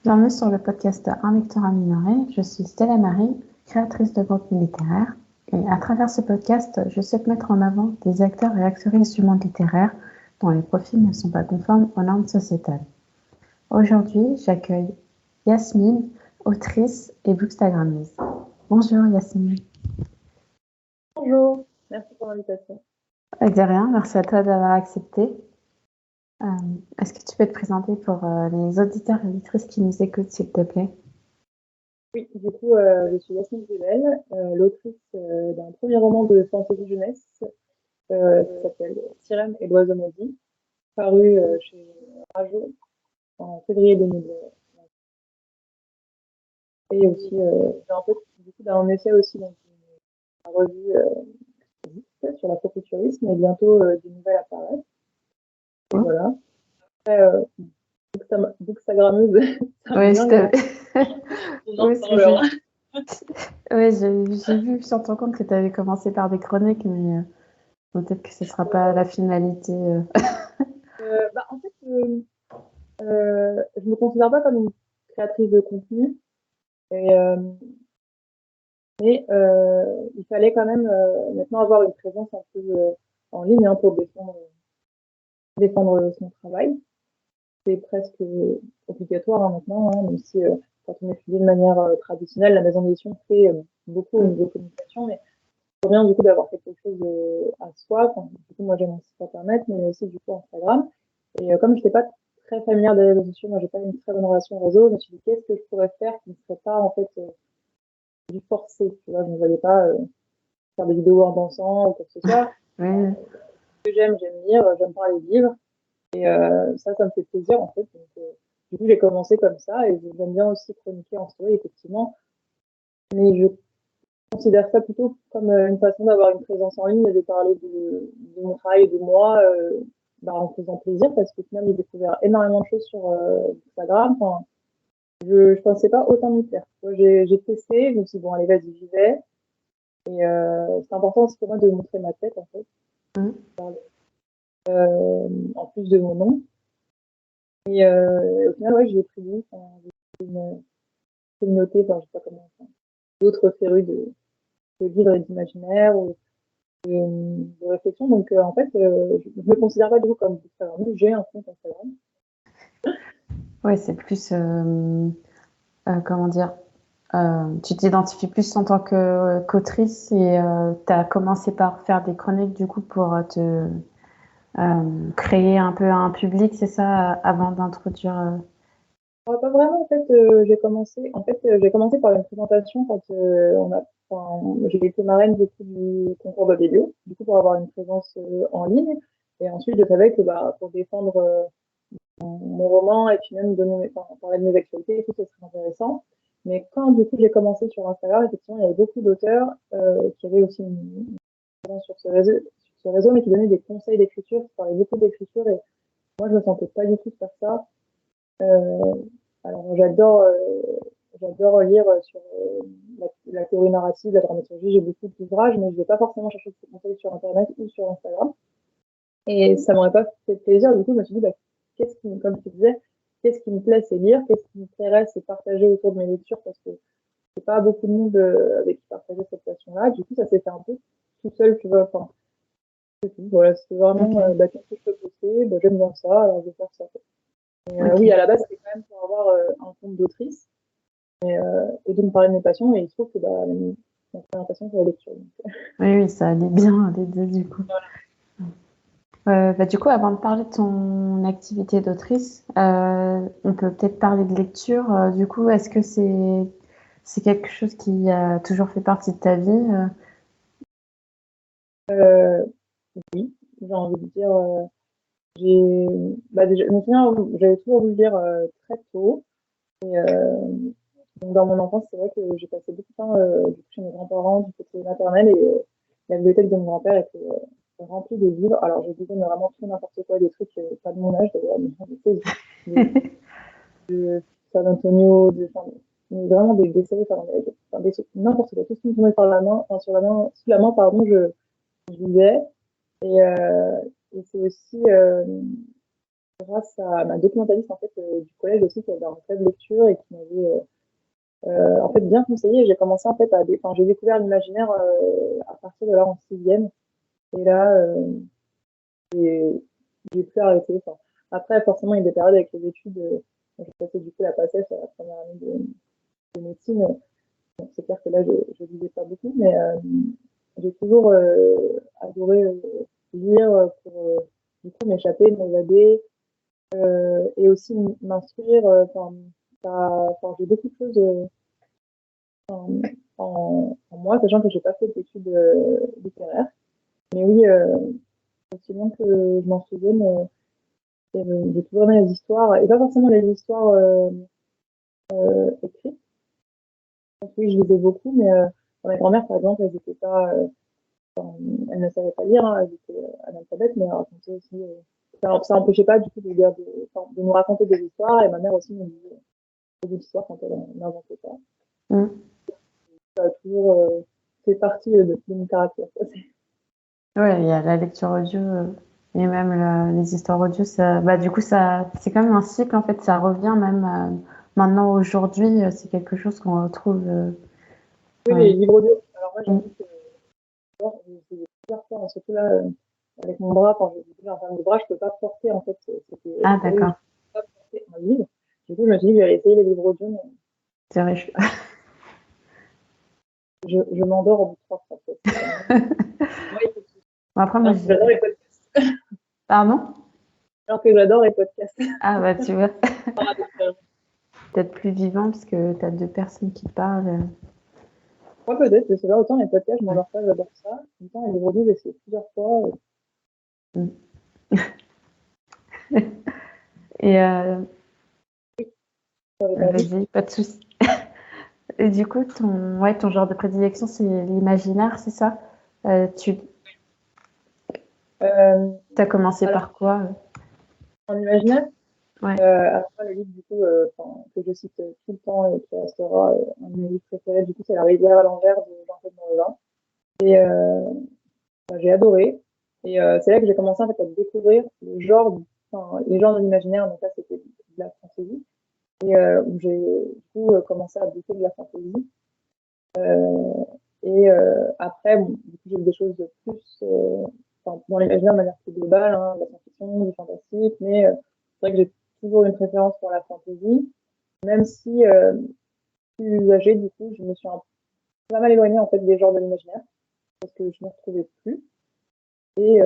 Bienvenue sur le podcast Un lecteur amélioré. Je suis Stella Marie, créatrice de contenu littéraire. Et à travers ce podcast, je souhaite mettre en avant des acteurs et actrices du monde littéraire dont les profils ne sont pas conformes aux normes sociétales. Aujourd'hui, j'accueille Yasmine, autrice et bookstagrammeuse. Bonjour Yasmine. Bonjour, merci pour l'invitation. De rien, merci à toi d'avoir accepté. Est-ce que tu peux te présenter pour les auditeurs et auditrices qui nous écoutent, s'il te plaît? Oui, du coup, je suis Yasmine Zuvel, l'autrice d'un premier roman de fantasy jeunesse qui s'appelle Sirène et l'oiseau maudit, paru chez Rajo en février 2020. Et aussi, j'ai en fait du coup un essai aussi dans une revue sur l'afrofuturisme et bientôt des nouvelles apparaissent. Et voilà. Après, bookstagrammeuse, ça me Oui, vient je on en oui, parlera. ouais, j'ai vu sur ton compte que tu avais commencé par des chroniques, mais peut-être que ce ne sera pas la finalité. En fait, je me considère pas comme une créatrice de contenu, et, mais il fallait quand même maintenant avoir une présence un peu en ligne pour défendre son travail. C'est presque obligatoire maintenant, même si quand on étudie de manière traditionnelle, la maison d'édition fait beaucoup au niveau communication, mais c'est bien du coup d'avoir quelque chose à soi. Enfin, du coup, moi j'ai mon site internet, mais aussi du coup Instagram. Et comme je n'étais pas très familière des réseaux sociaux, moi j'ai pas une très bonne relation au réseau, je me suis dit qu'est-ce que je pourrais faire qui ne serait pas en fait du forcé. Tu vois, je ne voyais pas faire des vidéos en dansant ou quoi que ce soit. Oui, Ce que j'aime lire, j'aime parler de livres. Et ça me fait plaisir en fait. Donc, du coup, j'ai commencé comme ça et j'aime bien aussi chroniquer en story, effectivement. Mais je considère ça plutôt comme une façon d'avoir une présence en ligne et de parler de mon travail et de moi en faisant plaisir parce que finalement, j'ai découvert énormément de choses sur Instagram. Enfin, je pensais pas autant m'y plaire. J'ai testé, je me suis dit, bon, allez, vas-y, j'y vais. Et c'est important aussi pour moi de montrer ma tête, en fait, en plus de mon nom. Et au final, ouais, j'ai pris goût. Enfin, j'ai une communauté, enfin, je sais pas comment, enfin, d'autres férus de livres et d'imaginaire ou de réflexion. Donc, en fait, je me considère pas du coup comme Instagram. J'ai un compte Instagram. ouais, c'est plus, comment dire, tu t'identifies plus en tant qu'autrice et tu as commencé par faire des chroniques du coup pour te créer un peu un public, c'est ça, avant d'introduire. Pas vraiment, en fait, j'ai commencé par une présentation quand j'ai été marraine du coup du concours de Bébé, du coup pour avoir une présence en ligne. Et ensuite, je savais que pour défendre mon roman et puis même parler de mes actualités et tout, ce serait intéressant. Mais quand du coup j'ai commencé sur Instagram, effectivement, il y avait beaucoup d'auteurs qui avaient aussi une présence sur ce réseau, mais qui donnaient des conseils d'écriture, qui parlaient beaucoup d'écriture. Et moi, je me sentais pas du tout de faire ça. Euh, alors, j'adore lire sur la théorie narrative, la dramaturgie. J'ai beaucoup d'ouvrages, mais je vais pas forcément chercher ces conseils sur Internet ou sur Instagram. Et ça m'aurait pas fait plaisir. Du coup, je me suis dit, comme tu disais, qu'est-ce qui me plaît, c'est lire. Qu'est-ce qui me plairait, c'est partager autour de mes lectures parce que c'est pas beaucoup de monde avec qui partager cette passion-là. Du coup, ça s'est fait un peu tout seul, tu vois. Enfin, c'est tout. Voilà, c'est vraiment, Ok, qu'est-ce que je peux poster? J'aime bien ça, alors je vais faire ça. Et, oui, ok. à la base, c'était quand même pour avoir un compte d'autrice et de me parler de mes passions. Et il se trouve que ma première passion, c'est la lecture. Donc, Oui, oui, ça allait bien les deux du coup. voilà. Du coup, avant de parler de ton activité d'autrice, on peut peut-être parler de lecture. Du coup, est-ce que c'est quelque chose qui a toujours fait partie de ta vie? Euh, oui, j'ai envie de dire. J'ai, déjà, je me souviens, j'avais toujours voulu lire très tôt. Et donc dans mon enfance, c'est vrai que j'ai passé beaucoup de temps du coup, chez mes grands-parents du côté maternel et la bibliothèque de mon grand-père était remplie de livres. Alors je disais mais vraiment tout n'importe quoi, des trucs pas de mon âge d'ailleurs, mais de, de San Antonio, enfin, mais vraiment des séries par enfin, n'importe quoi, tout ce qui me tombait par la main, enfin, sous la main, pardon, je lisais. Et, et c'est aussi grâce à ma documentaliste en fait, du collège aussi, qui avait un club lecture et qui m'avait en fait bien conseillé. J'ai commencé en fait enfin, j'ai découvert l'imaginaire à partir de là en sixième. Et là, j'ai plus arrêté. Enfin, après, forcément, il y a des périodes avec les études. J'ai passé du coup la PACES à la première année de médecine. Donc, c'est clair que là, je lisais pas beaucoup, mais j'ai toujours adoré lire pour du coup m'échapper, m'évader et aussi m'instruire. Enfin, j'ai beaucoup de choses en, en moi, sachant que j'ai pas fait d'études littéraires. Mais oui, aussi loin que je m'en souvienne, j'ai toujours aimé les histoires, et pas forcément les histoires écrites. Donc, oui, je lisais beaucoup, mais ma grand-mère, par exemple, elle ne savait pas lire, hein, elle était analphabète, mais elle racontait aussi. Ça n'empêchait pas du coup enfin, de nous raconter des histoires, et ma mère aussi nous disait des histoires quand elle n'inventait pas. Mm. Ça a toujours fait partie de mon caractère. Ouais, il y a la lecture audio et même les histoires audio. Ça, bah, du coup, c'est quand même un cycle en fait. Ça revient même maintenant aujourd'hui. C'est quelque chose qu'on retrouve. Oui, Euh, les livres audio. Alors moi, mm. j'avoue que j'ai essayé plusieurs fois, hein, surtout là, avec mon bras, quand j'ai un problème de bras, je peux pas porter, en fait, c'était Ah, horrible, je d'accord. peux pas porter un livre. Du coup, je me suis dit que j'allais essayer les livres audio, mais C'est vrai. je m'endors au bout de 3 fois. Moi, il faut que Bon, après, moi, alors que j'adore les podcasts. pardon? Alors que j'adore les podcasts. Ah, bah, tu vois, Ouais, peut-être plus vivant parce que tu as deux personnes qui parlent. peut-être, je sais pas, autant les podcasts, je Ouais. m'endors pas, j'adore ça. Autant les livres audio, j'ai essayé plusieurs fois. Mm. Et J'avais pas vu. vas-y, pas de souci. Et du coup, ton genre de prédilection, c'est l'imaginaire, c'est ça? Tu Euh, as commencé alors, par quoi? en imaginaire, Ouais. alors moi, le livre, du coup, que je cite tout le temps et qui restera un de mes livres préférés, du coup, c'est La rivière à l'envers de Jean-Claude Morevin. Et j'ai adoré. Et c'est là que j'ai commencé en fait, à découvrir enfin, les genres de l'imaginaire. Donc là, c'était de la fantaisie. Et où j'ai du coup commencé à bouffer de la fantaisie. Et après, bon, du coup, j'ai eu des choses de plus enfin, dans l'imaginaire de manière plus globale, hein, de la science-fiction, du fantastique. Mais c'est vrai que j'ai toujours une préférence pour la fantaisie, même si plus âgée, du coup, je me suis pas mal éloignée en fait des genres de l'imaginaire parce que je ne me retrouvais plus. Et,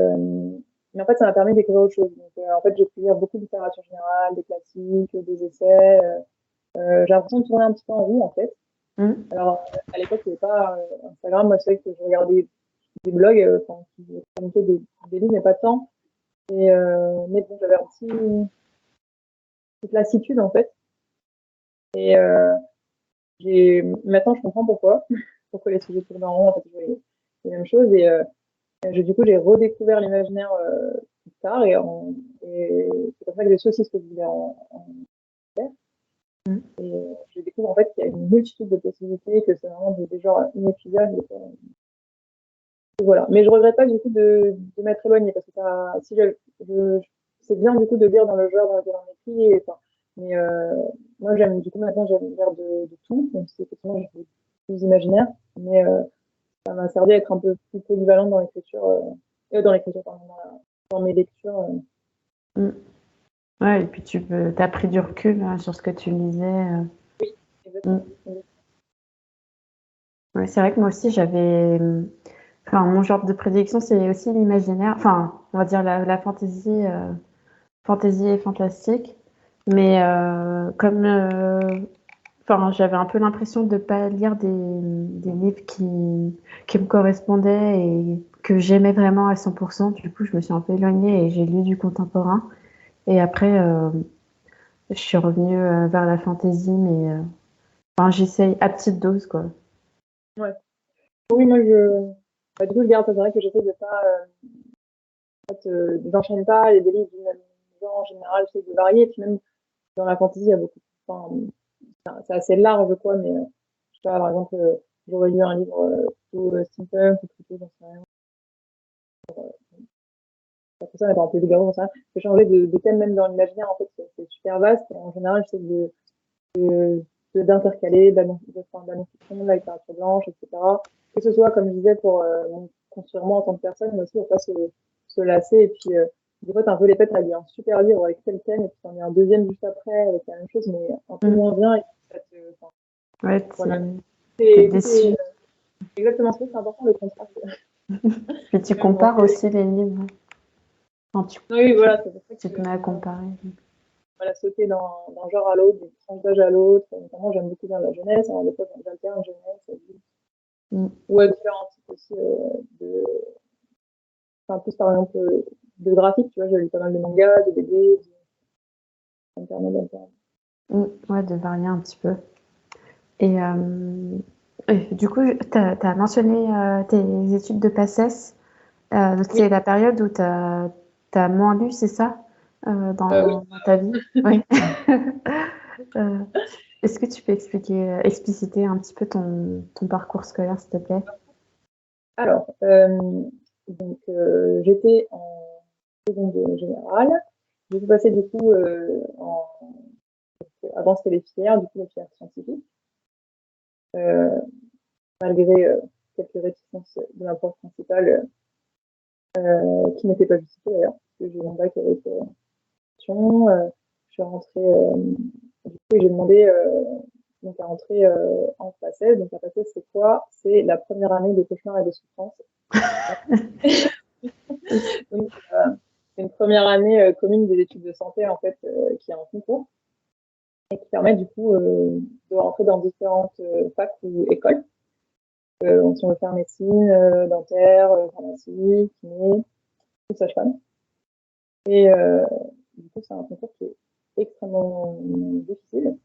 mais en fait, ça m'a permis de découvrir autre chose. Donc, en fait, j'ai pu lire beaucoup de littérature générale, des classiques, des essais. J'ai l'impression de tourner un petit peu en rond, en fait. Mm. Alors, à l'époque, il n'y avait pas Instagram. Moi, c'est vrai que je regardais des blogs enfin, qui communiquaient des livres, mais pas tant. Et, mais bon, j'avais une petite lassitude, en fait. Et maintenant, je comprends pourquoi. Pourquoi les sujets tournent en rond, en fait, je voyais les mêmes choses. Et du coup, j'ai redécouvert l'imaginaire plus tard et c'est comme ça que j'ai su aussi ce que je voulais en faire. Mm. Et je découvre en fait qu'il y a une multitude de possibilités, que c'est vraiment des genres inépuisables. Et voilà. Mais je regrette pas du coup de m'être éloignée parce que si c'est bien du coup de lire dans le genre dans lequel on écrit. Enfin, mais moi, du coup, maintenant, j'aime lire de tout, même si effectivement, je suis plus imaginaire. Mais ça m'a servi à être un peu plus polyvalente dans l'écriture, pardon, dans mes lectures. Mm. Ouais, et puis t'as pris du recul hein, sur ce que tu lisais. Mm. Exactement. Ouais, c'est vrai que moi aussi, enfin, mon genre de prédilection, c'est aussi l'imaginaire. Enfin, on va dire la fantaisie, fantaisie et fantastique. Mais enfin, j'avais un peu l'impression de pas lire des livres qui me correspondaient et que j'aimais vraiment à 100%. Du coup, je me suis un peu éloignée et j'ai lu du contemporain. Et après, je suis revenue vers la fantaisie, mais enfin, j'essaye à petite dose, quoi. Ouais. Oui, moi, du coup, je garde, c'est vrai que j'essaie de pas, en fait, j'enchaîne pas, il y a des livres du même genre, en général, j'essaie de varier, et puis même, dans la fantasy, il y a beaucoup, enfin, c'est assez large, quoi, mais, je sais pas, par exemple, j'aurais lu un livre, plutôt steampunk, ou plutôt, j'en sais rien, la personne est un peu Figaro, ça peut changer de thème même dans l'imaginaire, en fait, c'est super vaste. Et en général, j'essaie d'intercaler de la non-fiction, de la littérature blanche, etc. Que ce soit, comme je disais, pour construire moi en tant que personne, mais aussi pour pas se lasser. Et puis, des fois, t'as un peu les pètes à lire un super livre avec tel thème, et puis t'en as un deuxième juste après avec la même chose, mais un peu moins bien. Et ça Ouais, voilà. t'es déçu. Exactement, c'est important le contraste. Puis tu compares aussi les livres. Quand Oui, voilà, c'est pour ça tu que te mets à comparer. voilà, sauter d'un genre à l'autre, d'une tranche d'âge à l'autre. Notamment, j'aime beaucoup bien la jeunesse. Alors, des fois, j'alterne jeunesse, adulte. Ou à différents types aussi enfin, plus par exemple de graphique, tu vois, j'ai lu pas mal de mangas, de BD, Ouais, de varier un petit peu. Et du coup, tu as mentionné tes études de PACES. C'est la période où tu as moins lu, c'est ça, dans ta vie? Oui. Est-ce que tu peux expliciter un petit peu ton parcours scolaire, s'il te plaît? Alors, donc, j'étais en seconde générale. J'ai passé du coup avant c'était les filières, du coup les filières scientifiques. Malgré quelques réticences de ma prof principale qui n'était pas justifiée d'ailleurs, parce que j'ai eu mon bac avec je suis rentrée, du coup j'ai demandé donc à rentrer en PACES. Donc la PACES c'est quoi? C'est la première année de cauchemar et de souffrance. Donc c'est une première année commune des études de santé en fait qui est en concours et qui permet du coup de rentrer dans différentes facs ou écoles. Si on veut faire médecine, dentaire, pharmacie, kiné, ou sage-femme. Et du coup, c'est un concours qui est extrêmement difficile.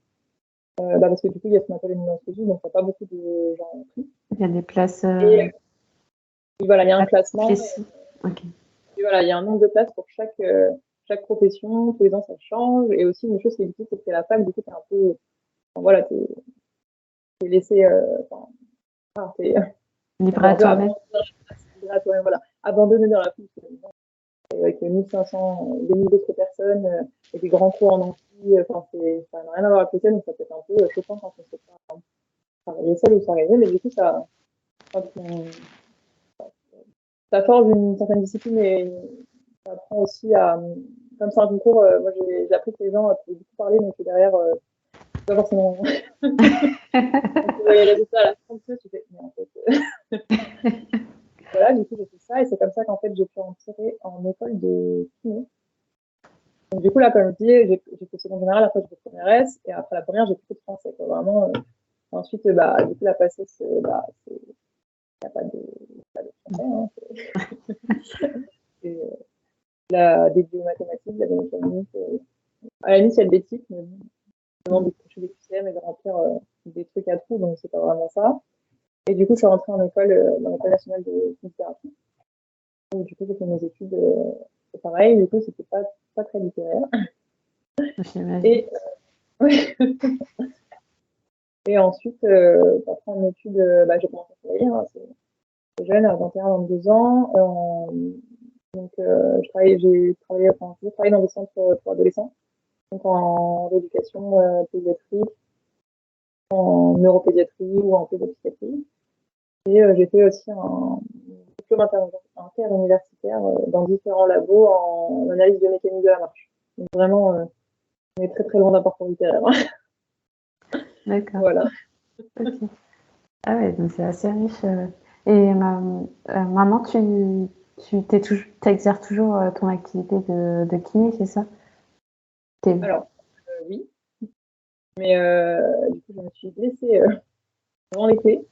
Parce que du coup, il y a ce qu'on appelle une numerologie, donc il n'y a pas beaucoup de gens pris. Il y a des places et voilà, il y a un classement. Okay. Et voilà, il y a un nombre de places pour chaque profession. Tous les ans, ça change. Et aussi, une chose qui est difficile, c'est que la fac, du coup, t'es un peu. Enfin, voilà, t'es laissé. T'es libre à toi-même. Voilà, abandonné dans la foule. Avec 1500, 2000 autres personnes, et des grands cours en amphi, ça n'a rien à voir avec le ciel, donc ça peut être un peu choquant quand on ne sait pas travailler seul ou s'organiser, mais du coup, ça forge une certaine discipline et ça apprend aussi à, comme c'est un concours, moi j'ai appris que les gens pouvaient beaucoup parler, mais que derrière, pas forcément. Donc, les résultats à la fin, tu fais, mais en fait, voilà, du coup, j'ai fait ça, et c'est comme ça qu'en fait, j'ai pu en tirer en école de kiné. Donc, du coup, là, comme je disais, j'ai fait seconde générale, après j'ai fait première S, et après la première, j'ai fait de français, quoi, vraiment. Ensuite, du coup, la PACES, il n'y a pas de français, hein, c'est des biomathématiques, de la biomécanique. À la limite, il y a de l'éthique, mais bon, on demande de coucher des QCM et de remplir des trucs à trous, donc c'est pas vraiment ça. Et du coup, je suis rentrée en école, dans l'École nationale de kinésithérapie. Donc, du coup, j'ai fait mes études, c'est pareil, du coup, c'était pas très littéraire. Et, et ensuite, après en études, j'ai commencé à travailler, hein, c'est jeune, à 21-22 ans. Donc, j'ai travaillé dans des centres pour adolescents, donc en éducation pédiatrique, en neuropédiatrie ou en pédopsychiatrie. Et j'ai fait aussi un diplôme interuniversitaire dans différents labos en analyse biomécanique de la marche. Donc vraiment, on est très très loin d'un parcours littéraire. D'accord. Voilà. Okay. Ah ouais, donc c'est assez riche. Et maintenant, tu exerces toujours ton activité de kiné, c'est ça? Alors, oui. Mais du coup, je me suis blessée avant l'été.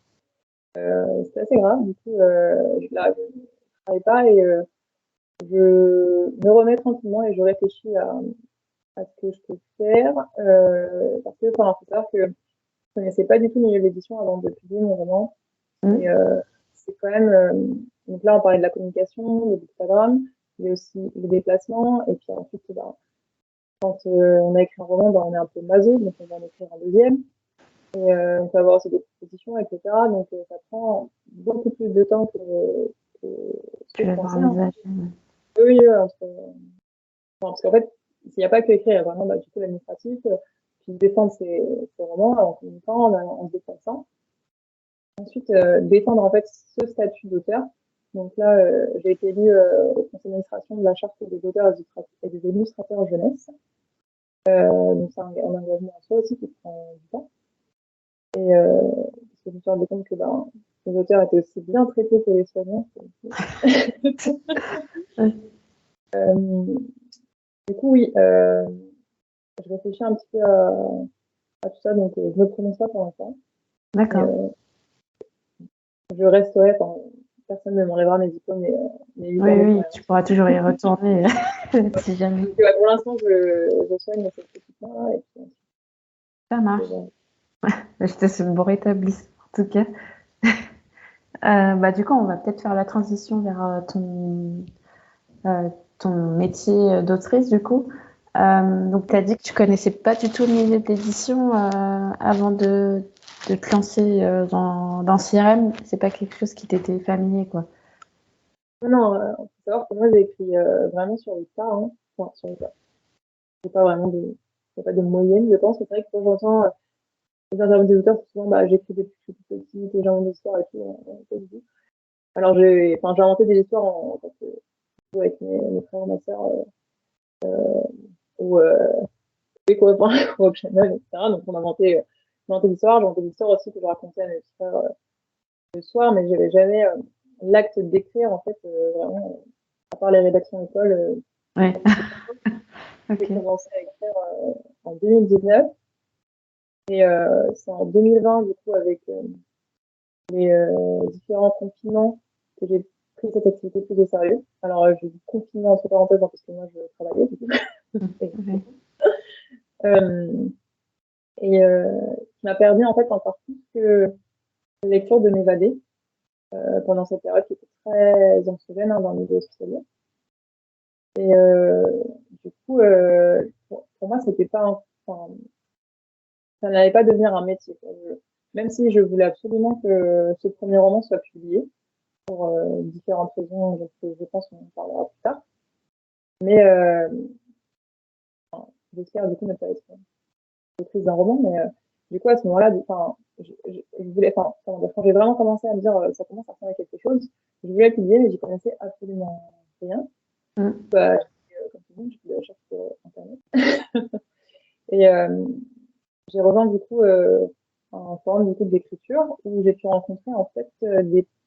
C'était assez grave. Du coup, là, je ne travaille pas et je me remets tranquillement et je réfléchis à ce que je peux faire. Parce que, enfin, faut savoir que je ne connaissais pas du tout le milieu de l'édition avant de publier mon roman. Et c'est quand même. Donc là, on parlait de la communication, de l'Instagram, mais aussi les déplacements. Et puis ensuite, quand on a écrit un roman, on est un peu maso, donc on va en écrire un deuxième. Et on peut avoir aussi des propositions, etc. Donc ça prend beaucoup plus de temps que ce que tu je l'avais pensais. Hein. envisagé. Oui, parce qu'en fait, s'il n'y a pas que écrire, il y a vraiment du coup l'administratif, puis défendre ses romans en communiquant, en se déplaçant. Ensuite, défendre en fait ce statut d'auteur. Donc là, j'ai été élue au conseil d'administration de la charte des auteurs et des illustrateurs jeunesse. Donc c'est un engagement en soi aussi qui prend du temps. Et parce que je me suis rendu compte que les auteurs étaient aussi bien traités que les soignants. Du coup, oui, je réfléchis un petit peu à tout ça, donc je ne me prononce pas pour l'instant. D'accord. Je resterai, personne ne m'enlèvera mes diplômes, mais Oui, évidemment. oui, tu pourras toujours y retourner si jamais. Donc, pour l'instant, je soigne cette petite-là. Et puis, Ça marche. Je te souhaite bon rétablissement en tout cas. Du coup, on va peut-être faire la transition vers ton métier d'autrice du coup. Donc, tu as dit que tu connaissais pas du tout le milieu de l'édition avant de te lancer dans CRM. C'est pas quelque chose qui t'était familier, quoi. Non, faut savoir que moi, j'ai écrit vraiment sur le tas. Hein. Enfin, sur le tas. J'ai pas vraiment pas de moyenne, je pense. C'est vrai que quand j'entends les interviews des auteurs, c'est souvent j'écris depuis que je suis toute petite, et j'invente des histoires et tout. Pas du tout. Alors, j'ai inventé des histoires avec mes frères et ma sœur ou des copains au Channel, etc. Donc, on inventait des histoires. J'ai inventé des histoires aussi que je racontais à mes frères le soir, mais j'avais jamais l'acte d'écrire, en fait, vraiment, à part les rédactions école. Ouais. J'ai Ok. commencé à écrire en 2019 et c'est en 2020, du coup, avec les différents confinements que j'ai pris cette activité plus au sérieux. Alors, j'ai dit confinement entre parenthèses parce que moi, je travaillais, du coup. Ouais. euh, et qui m'a permis, en fait, encore plus que la lecture de m'évader pendant cette période qui était très anxiogène dans le milieu hospitalier. Et du coup, pour moi, c'était pas ça n'allait pas devenir un métier. Même si je voulais absolument que ce premier roman soit publié, pour différentes raisons, je pense qu'on en parlera plus tard. Mais j'espère du coup ne pas être autrice d'un roman, mais du coup à ce moment-là, je voulais, quand j'ai vraiment commencé à me dire ça commence à ressembler à quelque chose, je voulais publier, mais j'y connaissais absolument rien. Mm. Comme tout le monde, je faisais des recherches sur Internet. Et j'ai rejoint du coup un forum du coup d'écriture où j'ai pu rencontrer en fait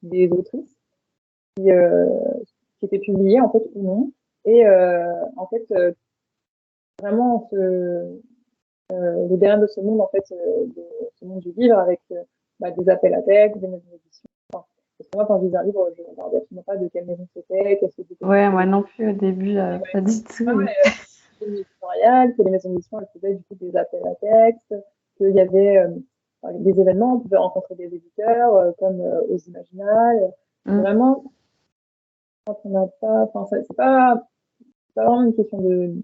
des autrices qui, euh, qui étaient publiées en fait ou non. Et en fait, vraiment le derrière de ce monde en fait, de ce monde du livre avec des appels à texte, des maisons d'édition. Enfin, parce que moi, quand je lisais un livre, je ne regardais absolument pas de quelle maison c'était, qu'est-ce que c'était Ouais, moi publié. non plus au début, pas du tout. Ouais, une éditoriale, que les maisons d'édition elles faisaient du coup des appels à texte, qu'il y avait des événements, on pouvait rencontrer des éditeurs comme aux Imaginales. Mm. Vraiment, quand on n'a pas, enfin, c'est pas vraiment une question de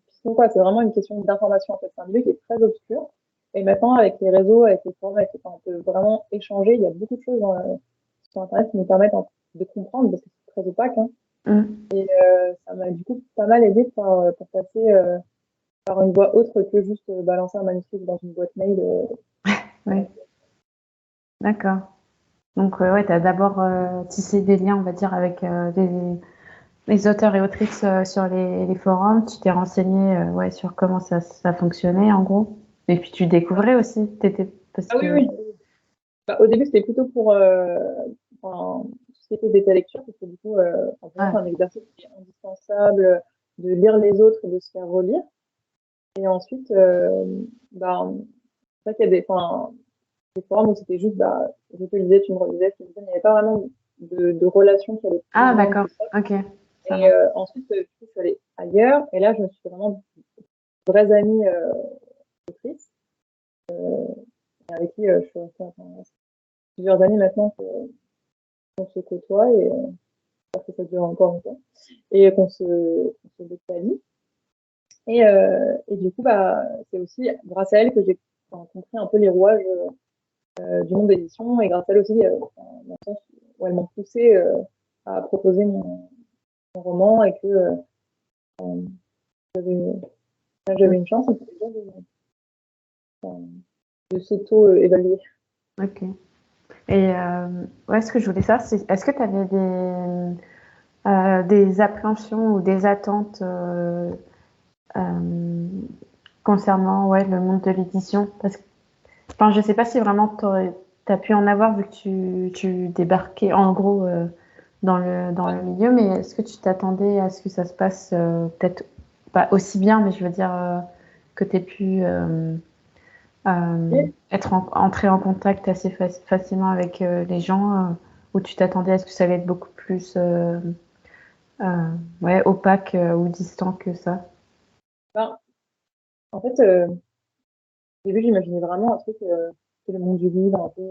piston, quoi, c'est vraiment une question d'information en fait. C'est un milieu qui est très obscur. Et maintenant, avec les réseaux, avec les forums, on peut vraiment échanger. Il y a beaucoup de choses sur Internet qui nous permettent de comprendre parce que c'est très opaque. Hein. Mm. Et ça m'a du coup pas mal aidé pour passer par une voie autre que juste balancer un manuscrit dans une boîte mail. Ouais, d'accord. Donc, ouais, tu as d'abord tissé des liens, on va dire, avec les auteurs et autrices sur les forums. Tu t'es renseigné ouais, sur comment ça fonctionnait, en gros. Et puis, tu découvrais aussi. Parce Ah oui, que... oui. Au début, c'était plutôt pour tout ce qui était bêta lecture, parce que du coup, pour moi, Ouais. c'est un exercice qui est indispensable de lire les autres et de se faire relire. Et ensuite, c'est vrai qu'il y a des forums où c'était juste, je te lisais, tu me relisais, tu me disais, il n'y avait pas vraiment de relation qui allait plus Ah, loin d'accord. que ça. Ok, ça Et marche. ensuite, du coup, je suis allée ailleurs, et là, je me suis fait vraiment vraies amies autrices, avec qui je suis restée plusieurs années maintenant qu'on se côtoie, et j'espère que ça dure encore longtemps, et qu'on se détaille. Et du coup, c'est aussi grâce à elle que j'ai compris un peu les rouages du monde d'édition et grâce à elle aussi, dans le sens où elle m'a poussé à proposer mon roman et que j'avais une chance, c'était bien de s'auto-évaluer. Ok. Et ouais, ce que je voulais savoir, c'est est-ce que tu avais des appréhensions ou des attentes concernant ouais, le monde de l'édition? Parce que, enfin, je sais pas si vraiment tu as pu en avoir vu que tu débarquais en gros dans le milieu, mais est-ce que tu t'attendais à ce que ça se passe peut-être pas aussi bien, mais je veux dire que tu aies pu être entré en contact assez facilement avec les gens ou tu t'attendais à ce que ça allait être beaucoup plus ouais, opaque ou distant que ça? Ben, en fait, au début, j'imaginais vraiment un truc, c'est le monde du livre, un peu,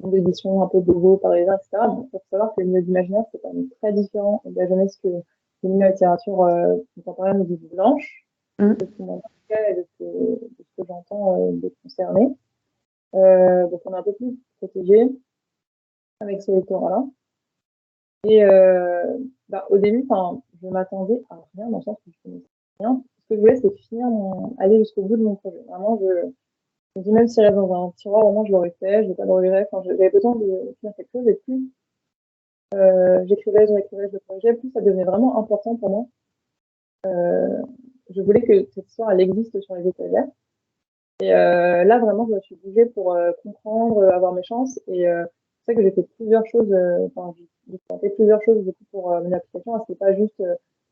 monde d'édition, un peu beau, parisien, etc. Bon, faut savoir que le milieu de l'imaginaire, c'est quand même très différent de la jeunesse que le milieu de la littérature contemporaine ou du blanche, Mm. de ce qui m'en et de ce que j'entends des concernés. Donc, on est un peu plus protégé avec ce lectorat-là. Et bah, au début, je m'attendais à rien dans le sens où je connaissais rien. Ce que je voulais, c'est finir aller jusqu'au bout de mon projet. Vraiment, je me dis, même s'il reste dans un tiroir, au moins je l'aurais fait, je n'ai pas de regrets. Enfin, j'avais besoin de finir quelque chose et plus je corrigeais, plus ça devenait vraiment important pour moi. Euh, je voulais que cette histoire, elle existe sur les étagères. Et là, vraiment, je me suis bougée pour comprendre, avoir mes chances. Et c'est vrai que j'ai fait plusieurs choses, j'ai tenté plusieurs choses du coup, pour mon application. C'était pas juste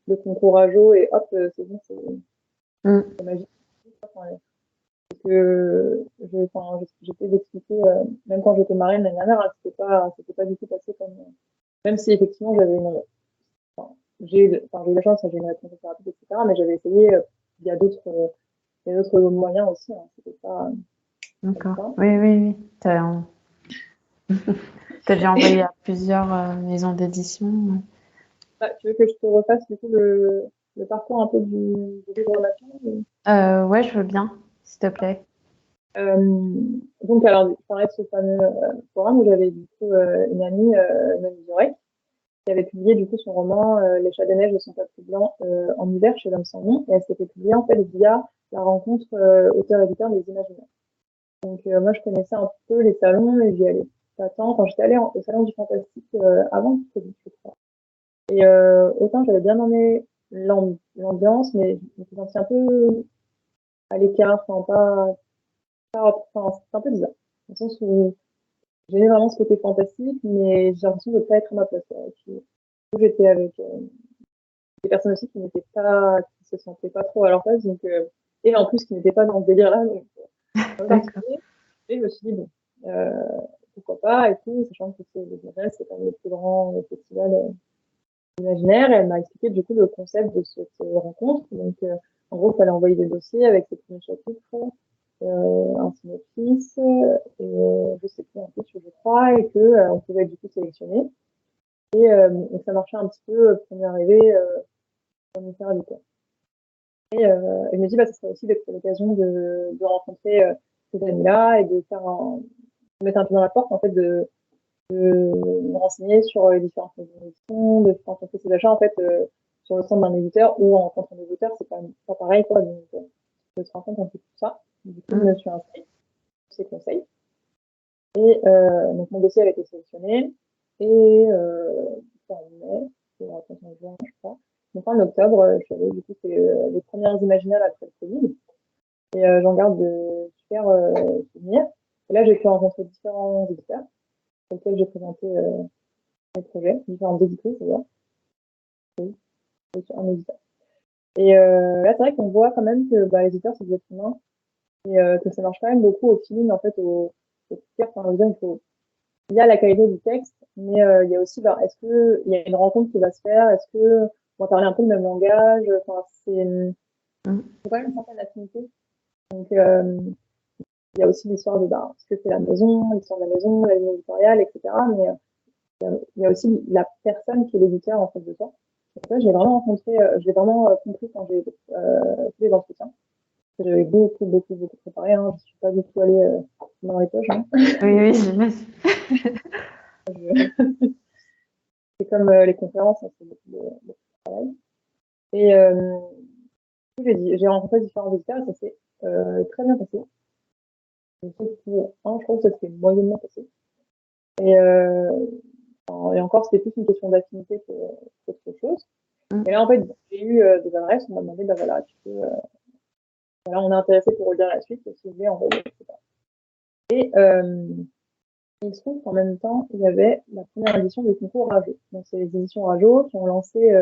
le concours à Jo et hop, c'est bon, Mm. c'est magique. Enfin, que j'essaie d'expliquer, même quand j'étais marraine l'année dernière, hein, c'était pas du tout passé comme, même si effectivement j'ai eu la chance, j'ai eu une réponse assez rapide, etc. Mais j'avais essayé, il y a d'autres, il y a d'autres moyens aussi, hein, c'était pas comme D'accord. ça. Oui, oui, oui. T'as déjà envoyé à plusieurs maisons d'édition. Ah, tu veux que je te refasse du coup le parcours un peu du livre nature Ouais, je veux bien, s'il te plaît. Donc, alors, je parlais de ce fameux forum où j'avais du coup une amie, Noémie Zorek, qui avait publié du coup son roman Les chats des neiges ne sont pas plus blancs en hiver chez L'Homme sans nom, et elle s'était publiée en fait via la rencontre auteur-éditeur des Imaginaires. Donc, moi, je connaissais un peu les salons et j'y allais pas tant. Quand j'étais allée au salon du Fantastique avant le Covid, je crois. Et autant j'avais bien aimé l'ambiance, mais je me suis sentie un peu à l'écart, c'est un peu bizarre. Dans le sens où j'aimais vraiment ce côté fantastique, mais j'ai l'impression de ne pas être à ma place. Et puis, j'étais avec des personnes aussi qui se sentaient pas trop à leur place, donc, et en plus qui n'étaient pas dans ce délire-là, donc un peu D'accord. particulier. Et je me suis dit, bon, pourquoi pas, et tout, sachant que c'est quand même le plus grand festival imaginaire, et elle m'a expliqué du coup le concept de cette rencontre. Donc, en gros, il fallait envoyer des dossiers avec ses premiers chapitres, un synopsis, et je sais plus un peu sur je crois, et que on pouvait du coup sélectionner. Et donc ça marchait un petit peu premier arrivé, premier servi, quoi. Et elle me dit, bah, ça serait aussi d'être l'occasion de rencontrer ces amis-là et de de mettre un peu dans la porte, en fait, de me renseigner sur les différentes éditions, de quand on fait ses achats, en fait, sur le stand d'un éditeur ou en rencontrant des auteurs, c'est pas pareil, quoi. Donc, je te rends compte un peu tout ça. Du coup, je Mm. me suis inscrite ces conseils. Et donc, mon dossier avait été sélectionné. Et en mai, c'est la en juin, je crois. Donc, en octobre, je suis allée, du coup, c'est les premières imaginales après le Covid. Et j'en garde de super souvenirs. Et là, j'ai pu rencontrer différents éditeurs auxquels j'ai présenté mes projets, différentes éditrices d'ailleurs, un éditeur. Et là, c'est vrai qu'on voit quand même que bah, les éditeurs, c'est des êtres humains et que ça marche quand même beaucoup au feeling, en fait, au tiers. Enfin, il y a la qualité du texte, mais il y a aussi, bah, est-ce qu'il y a une rencontre qui va se faire? Est-ce que on va parler un peu le même langage? Enfin, Mm. c'est quand même une certaine affinité. Donc, il y a aussi l'histoire de bah, ce que c'est la maison, l'histoire de la maison, la ligne éditoriale, etc. Mais il y a aussi la personne qui est l'éditeur en fait de toi. Et ça, je l'ai vraiment compris quand j'ai fait les entretiens. J'avais beaucoup préparé. Hein. Je suis pas du tout allée dans les poches. Hein. Oui, oui, j'imagine. C'est comme les conférences, hein, c'est beaucoup. travail. Et j'ai rencontré différents auditeurs et ça s'est très bien passé. Sauf pour un, je trouve que ça s'est moyennement passé. Et, et encore, c'était plus une question d'affinité qu'autre chose. Et là, en fait, j'ai eu des adresses, on m'a demandé, bah voilà, tu peux, voilà, on est intéressé pour relire la suite, si vous voulez, envoyer, etc. Et il se trouve qu'en même temps, il y avait la première édition du concours Rajo. Donc, c'est les éditions Rajo qui ont lancé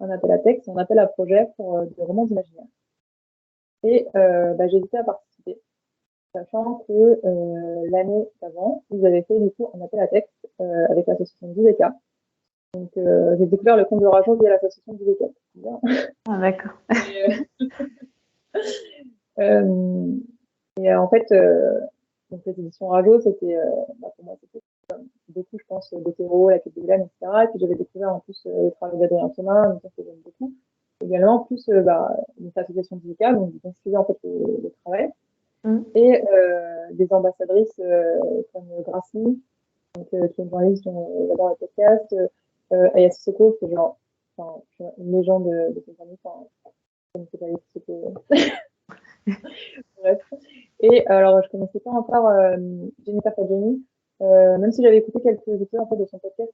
un appel à texte, un appel à projet pour des romans imaginaires. Et j'ai hésité à participer, sachant que l'année d'avant, ils avaient fait du coup un appel à texte avec l'association Dudeka. Donc, j'ai découvert le compte de Rajo via l'association Dudeka. Ah, d'accord. Et en fait, donc cette édition Rajo, c'était, pour moi, c'était beaucoup, je pense, d'hétéro, la quête de Hélène, etc. Et puis j'avais découvert en plus le travail d'Adrien Thomas, donc ça que j'aime beaucoup. Également, en plus, une association musicale, donc je suivais en fait le travail. Et des ambassadrices comme Gracie, donc, qui est une journaliste dont j'adore le podcast, Aya Sissoko, qui est genre, une légende de cette famille, comme c'est pas Aya Sissoko. Bref. Et alors, je connaissais pas encore Jennifer Fadjani, même si j'avais écouté quelques épisodes en fait, de son podcast,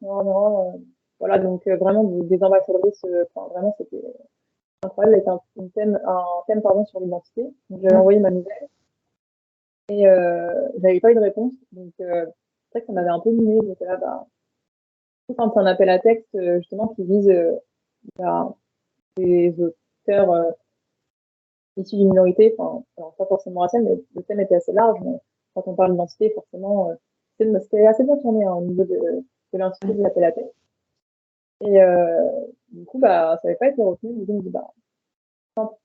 voilà, donc vraiment des ambassadrices, vraiment c'était incroyable, avec un thème pardon, sur l'identité. Donc j'avais envoyé ma nouvelle et j'avais pas eu de réponse, donc c'est vrai que ça m'avait un peu miné, j'étais là, surtout quand c'est un appel à texte justement qui vise des auteurs issus d'une minorité, alors pas forcément raciale, mais le thème était assez large, mais quand on parle d'identité, forcément, c'était assez bien tourné au niveau de l'intitulé de l'appel à texte. Et du coup, ça n'avait pas été retenu. Du coup, je me dis,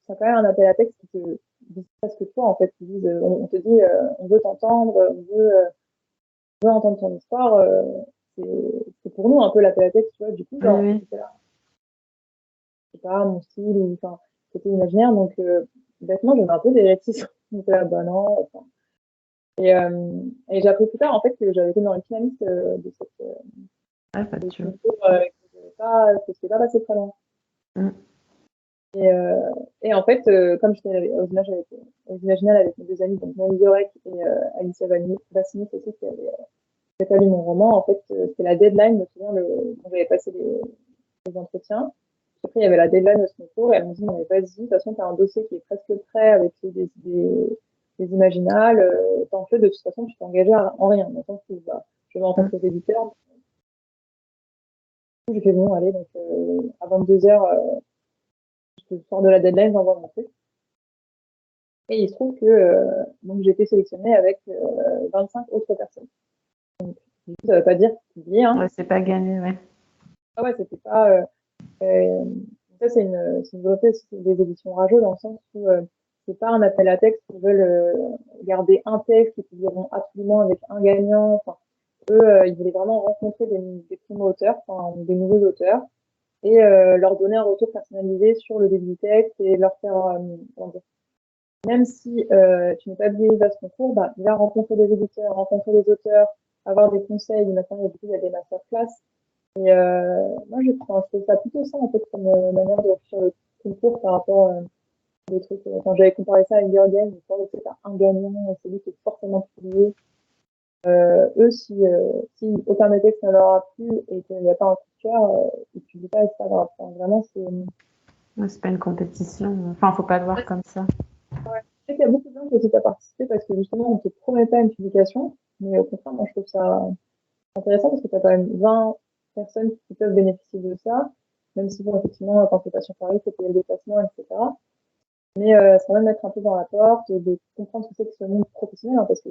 c'est quand même un appel à texte qui te dit presque toi, en fait, qui disent, on te dit, on veut t'entendre, on veut entendre ton histoire, c'est pour nous un peu l'appel à texte, tu vois, du coup, c'était là. C'est pas mon style, ou, enfin, c'était imaginaire, donc, bêtement, j'avais un peu des réticences. Donc là, non, enfin. Et j'ai appris plus tard, en fait, que j'avais été dans les finalistes de ce concours, que c'était pas passé très loin. Et en fait, comme j'étais aux Imaginales avec mes deux amis, donc Mélanie Dorec et Alicia Vassinis aussi, qui avait pas lu mon roman, en fait, c'était la deadline, je me souviens, quand j'avais passé les entretiens. Après, il y avait la deadline de ce concours, et elles m'ont dit, mais vas-y, de toute façon, tu as un dossier qui est presque prêt avec des Imaginales, t'en fais, de toute façon, tu t'es engagé en rien. Maintenant, je vais rencontrer les éditeurs. J'ai fait bon, allez, donc à 22h, je sors de la deadline, j'envoie mon truc. Et il se trouve que donc j'ai été sélectionnée avec 25 autres personnes. Donc, du coup, ça ne veut pas dire publier. Hein. Ouais, c'est pas gagné, ouais. Ah ouais, c'était pas. Ça, c'est une volonté des éditions Rajo dans le sens où c'est pas un appel à texte qui veulent garder un texte qui publieront absolument avec un gagnant. Enfin, eux, ils voulaient vraiment rencontrer des primo-auteurs, des nouveaux auteurs, et leur donner un retour personnalisé sur le début du texte et leur faire même si tu n'es pas biaisé à ce concours, il va rencontrer des éditeurs, rencontrer des auteurs, avoir des conseils. Maintenant, il y a des masterclass. Et moi, je trouve ça plutôt ça, en fait, comme manière de réfléchir le concours par rapport aux trucs. Enfin, j'avais comparé ça à une Girl Game, où c'est un gagnant, c'est lui qui est forcément publié. Eux, si aucun des textes ne leur a plu et qu'il n'y a pas un coup de cœur, ils ne publient pas, et c'est pas grave. Enfin, vraiment, c'est pas une compétition. Enfin, faut pas le voir comme ça. Ouais. Je sais qu'il y a beaucoup de gens qui hésitent à participer parce que justement, on ne te promet pas une publication. Mais au contraire, moi, je trouve ça intéressant parce que tu as quand même 20 personnes qui peuvent bénéficier de ça. Même si, bon, effectivement, quand tu es pas sur Paris, il faut payer le déplacement, etc. Mais ça va même mettre un peu dans la porte, de comprendre ce que c'est que ce monde professionnel, hein, parce que,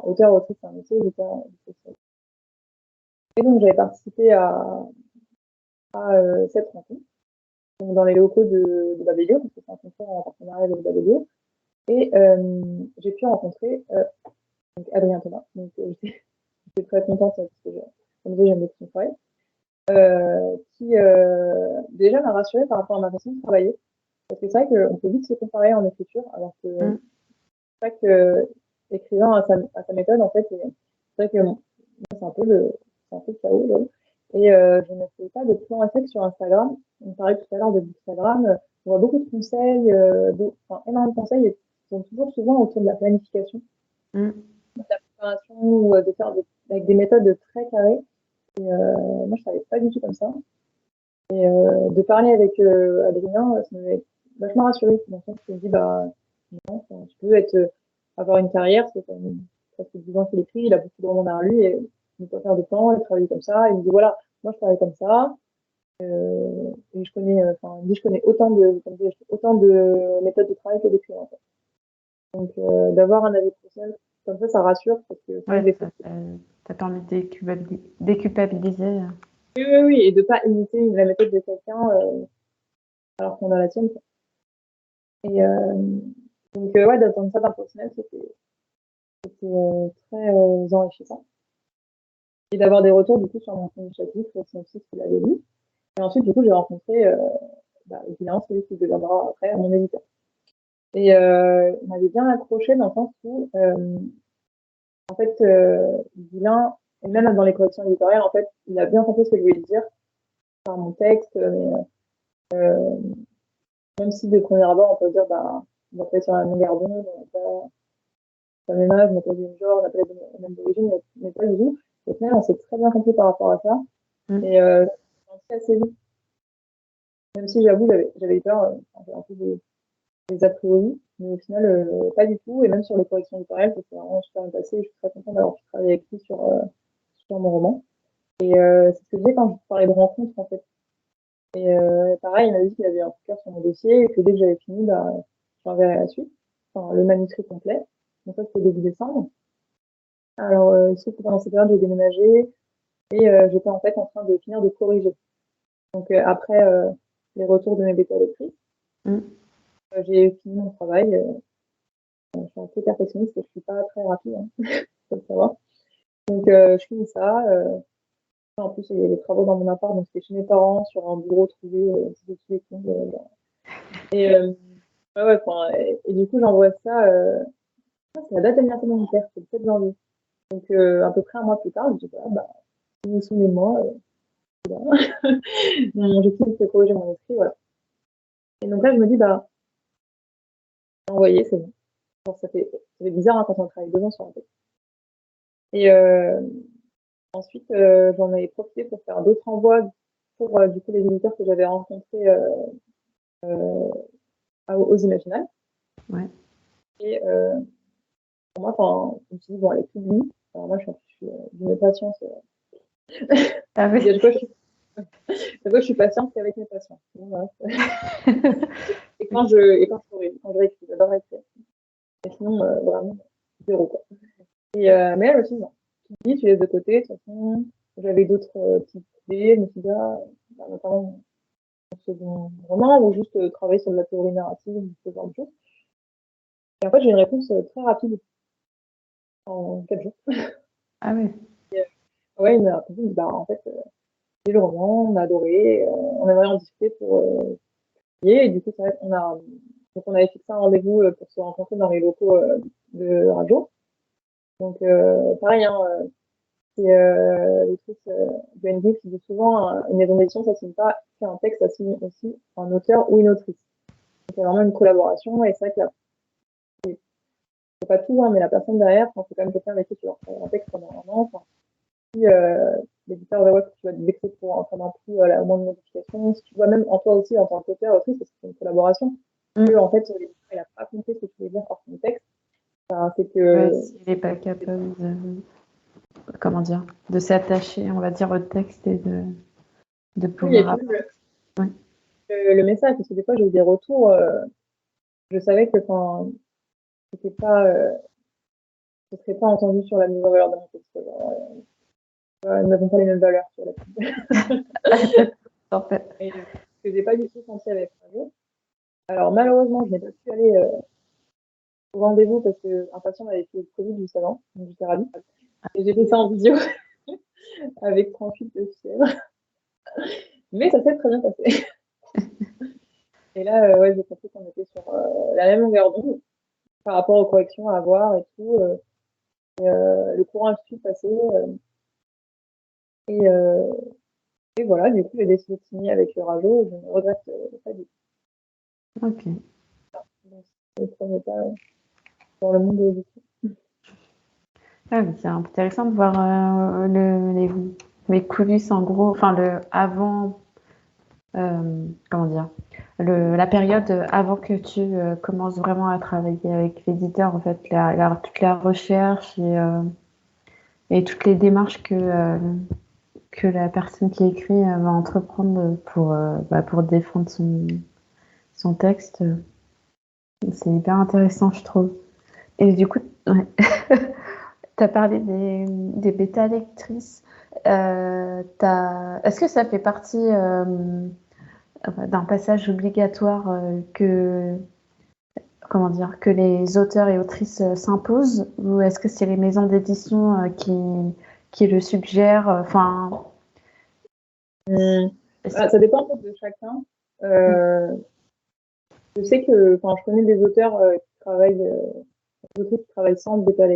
auteur, autrice, c'est un métier, et donc, j'avais participé à cette rencontre, donc dans les locaux de Babelio, parce que c'est un concours en partenariat avec Babelio. Et j'ai pu rencontrer donc Adrien Thomas. Donc j'étais très contente parce que, comme je disais, j'aime beaucoup son travail. Qui déjà m'a rassurée par rapport à ma façon de travailler. Parce que c'est vrai qu'on peut vite se comparer en écriture, alors que chaque écrivain a sa méthode, en fait. Et c'est vrai que c'est un peu le chaos, là. Et je ne fais pas de plan réflexe sur Instagram. On parlait tout à l'heure de Instagram. On voit beaucoup de conseils, enfin, énormément de conseils, et qui sont toujours souvent autour de la planification, Mm. de la préparation, ou de faire avec des méthodes très carrées. Et moi, je travaille pas du tout comme ça. Et de parler avec Adrien, ça m'avait vachement rassurée. Dans le sens où je me dis, bah, non, enfin, tu peux avoir une carrière, c'est quand même presque 10 ans qu'il écrit, il a beaucoup de romans derrière lui, et il ne peut pas faire de temps, il travaille comme ça. Il me dit, voilà, moi, je travaille comme ça. Et je connais, enfin, il me dit, je connais autant de méthodes de travail que d'écrire, en fait. Donc, d'avoir un avis professionnel comme ça rassure, parce que c'est vrai que Ouais, des fois, ça permet de déculpabiliser. oui, oui, oui, et de pas imiter la méthode de quelqu'un alors qu'on a la tienne, quoi. Et donc, ouais, d'entendre ça d'un professionnel, c'était très enrichissant. Et d'avoir des retours, du coup, sur mon premier chapitre, c'est aussi ce qu'il avait lu. Et ensuite, du coup, j'ai rencontré évidemment celui qui deviendra après mon éditeur. Et il m'avait bien accroché dans le sens où, en fait, Guilain, et même dans les corrections éditoriales, en fait, il a bien compris ce que je voulais dire par mon texte, mais même si de premier abord, on peut dire, bah, on va pas sur la même gardon, on va pas le même âge, on n'a pas le même genre, on n'a pas la même origine, mais pas du tout. Et finalement, on s'est très bien compris par rapport à ça. Mm. Et c'est assez vite. Même si j'avoue, j'avais eu peur, j'avais un peu des a priori, mais au final, pas du tout. Et même sur les corrections éditoriales, ça s'est vraiment super bien passé. Je suis très contente d'avoir pu travailler avec lui sur mon roman. Et c'est ce que je disais quand je parlais de rencontres, en fait. Et pareil, il m'a dit qu'il avait un coup de cœur sur mon dossier et que dès que j'avais fini, bah, j'enverrais la suite, enfin, le manuscrit complet. Donc ça, c'était début décembre. Alors, il se trouve que pendant cette période, j'ai déménagé et j'étais en fait en train de finir de corriger. Donc, après les retours de mes bêta lectrices, Mm. j'ai fini mon travail. Je suis assez perfectionniste et je suis pas très rapide, hein, faut le savoir. Donc, je finis ça. En plus, il y a les travaux dans mon appart, donc c'était chez mes parents, sur un bureau trouvé, c'était tous les comptes. Et ouais, ouais, et du coup, j'envoie ça. C'est la date d'anniversaire de mon père, c'est le 7 janvier. Donc, à peu près un mois plus tard, je me dis, voilà, bah, si vous vous souvenez de moi, j'ai tout fait corriger mon esprit, voilà. Et donc là, je me dis, bah, envoyé, c'est bon. Alors, ça fait bizarre hein, quand on travaille 2 ans sur un texte. Et ensuite, j'en avais profité pour faire d'autres envois pour du coup les éditeurs que j'avais rencontrés aux Imaginales. Ouais. Et pour moi, enfin, je me suis dit, bon, allez, publie. Alors moi, je suis d'une patience. Ah Je dis, oui. à quoi je suis patiente qu'avec mes patients. Bon, voilà. Et quand je réécris, j'adore écrire. Et sinon, vraiment, zéro, quoi. Et, mais là, je me suis dit, non, tu laisses de côté. De toute façon, j'avais d'autres petites idées. Je me suis dit, bah, notamment mon second roman, ou juste travailler sur de la théorie narrative, ce genre de choses. Et en fait, j'ai une réponse très rapide, en 4 jours. Ah oui. Ouais, il m'a répondu, bah, en fait, c'est le roman, on a adoré, on aimerait en discuter pour et du coup, c'est vrai qu'on avait fixé un rendez-vous pour se rencontrer dans les locaux de radio. Donc, pareil, hein, c'est les trucs de NG qui dit souvent une maison d'édition, ça signe pas qu'un texte, ça signe aussi un auteur ou une autrice. Donc, il y a vraiment une collaboration et c'est vrai que c'est pas tout, hein, mais la personne derrière, quand c'est quand même quelqu'un avec qui tu vas travailler un texte pendant un an, enfin, si l'éditeur voit que tu vas te vexer pour en prendre un prix au moins de modification, si tu vois même en toi aussi en tant qu'auteur autrice, parce que c'est une collaboration, que Mm. en fait l'éditeur il a pas compris ce que tu voulais dire par ton texte, enfin, c'est Ouais, que s'il n'est pas capable comment dire, de s'attacher, on va dire, au texte et de oui, et pouvoir puis même apporter. Ouais. le message, parce que des fois j'ai eu des retours, je savais que quand c'était pas, ce serait pas entendu sur la mise en valeur de mon texte. Nous n'avons pas les mêmes valeurs sur la En fait. et ce que j'ai pas du tout senti avec Radio. Alors malheureusement, je n'ai pas pu aller au rendez-vous parce qu'un patient avait fait le Covid juste avant, donc j'étais ravie. Et j'ai fait ça en vidéo avec 38 de fièvre. Mais ça s'est très bien passé. Et là, ouais, j'ai compris qu'on était sur la même longueur d'onde par rapport aux corrections à avoir et tout. Le courant a su passer. Et Et voilà, du coup, j'ai décidé de signer avec le Rajo. Je ne regrette pas du tout. Ok. Donc, c'est le premier pas dans le monde de l'édition. Ah oui, c'est intéressant de voir les coulisses en gros, enfin le avant, comment dire, la période avant que tu commences vraiment à travailler avec l'éditeur, en fait, toute la recherche et toutes les démarches que la personne qui écrit va entreprendre pour défendre son texte. C'est hyper intéressant, je trouve. Et du coup, ouais. Tu as parlé des bêta lectrices. Est-ce que ça fait partie d'un passage obligatoire comment dire, que les auteurs et autrices s'imposent, ou est-ce que c'est les maisons d'édition qui le suggèrent? Enfin, Ça dépend en fait de chacun. Euh, je sais que, enfin, je connais des auteurs qui travaillent, des autrices qui travaillent sans bêta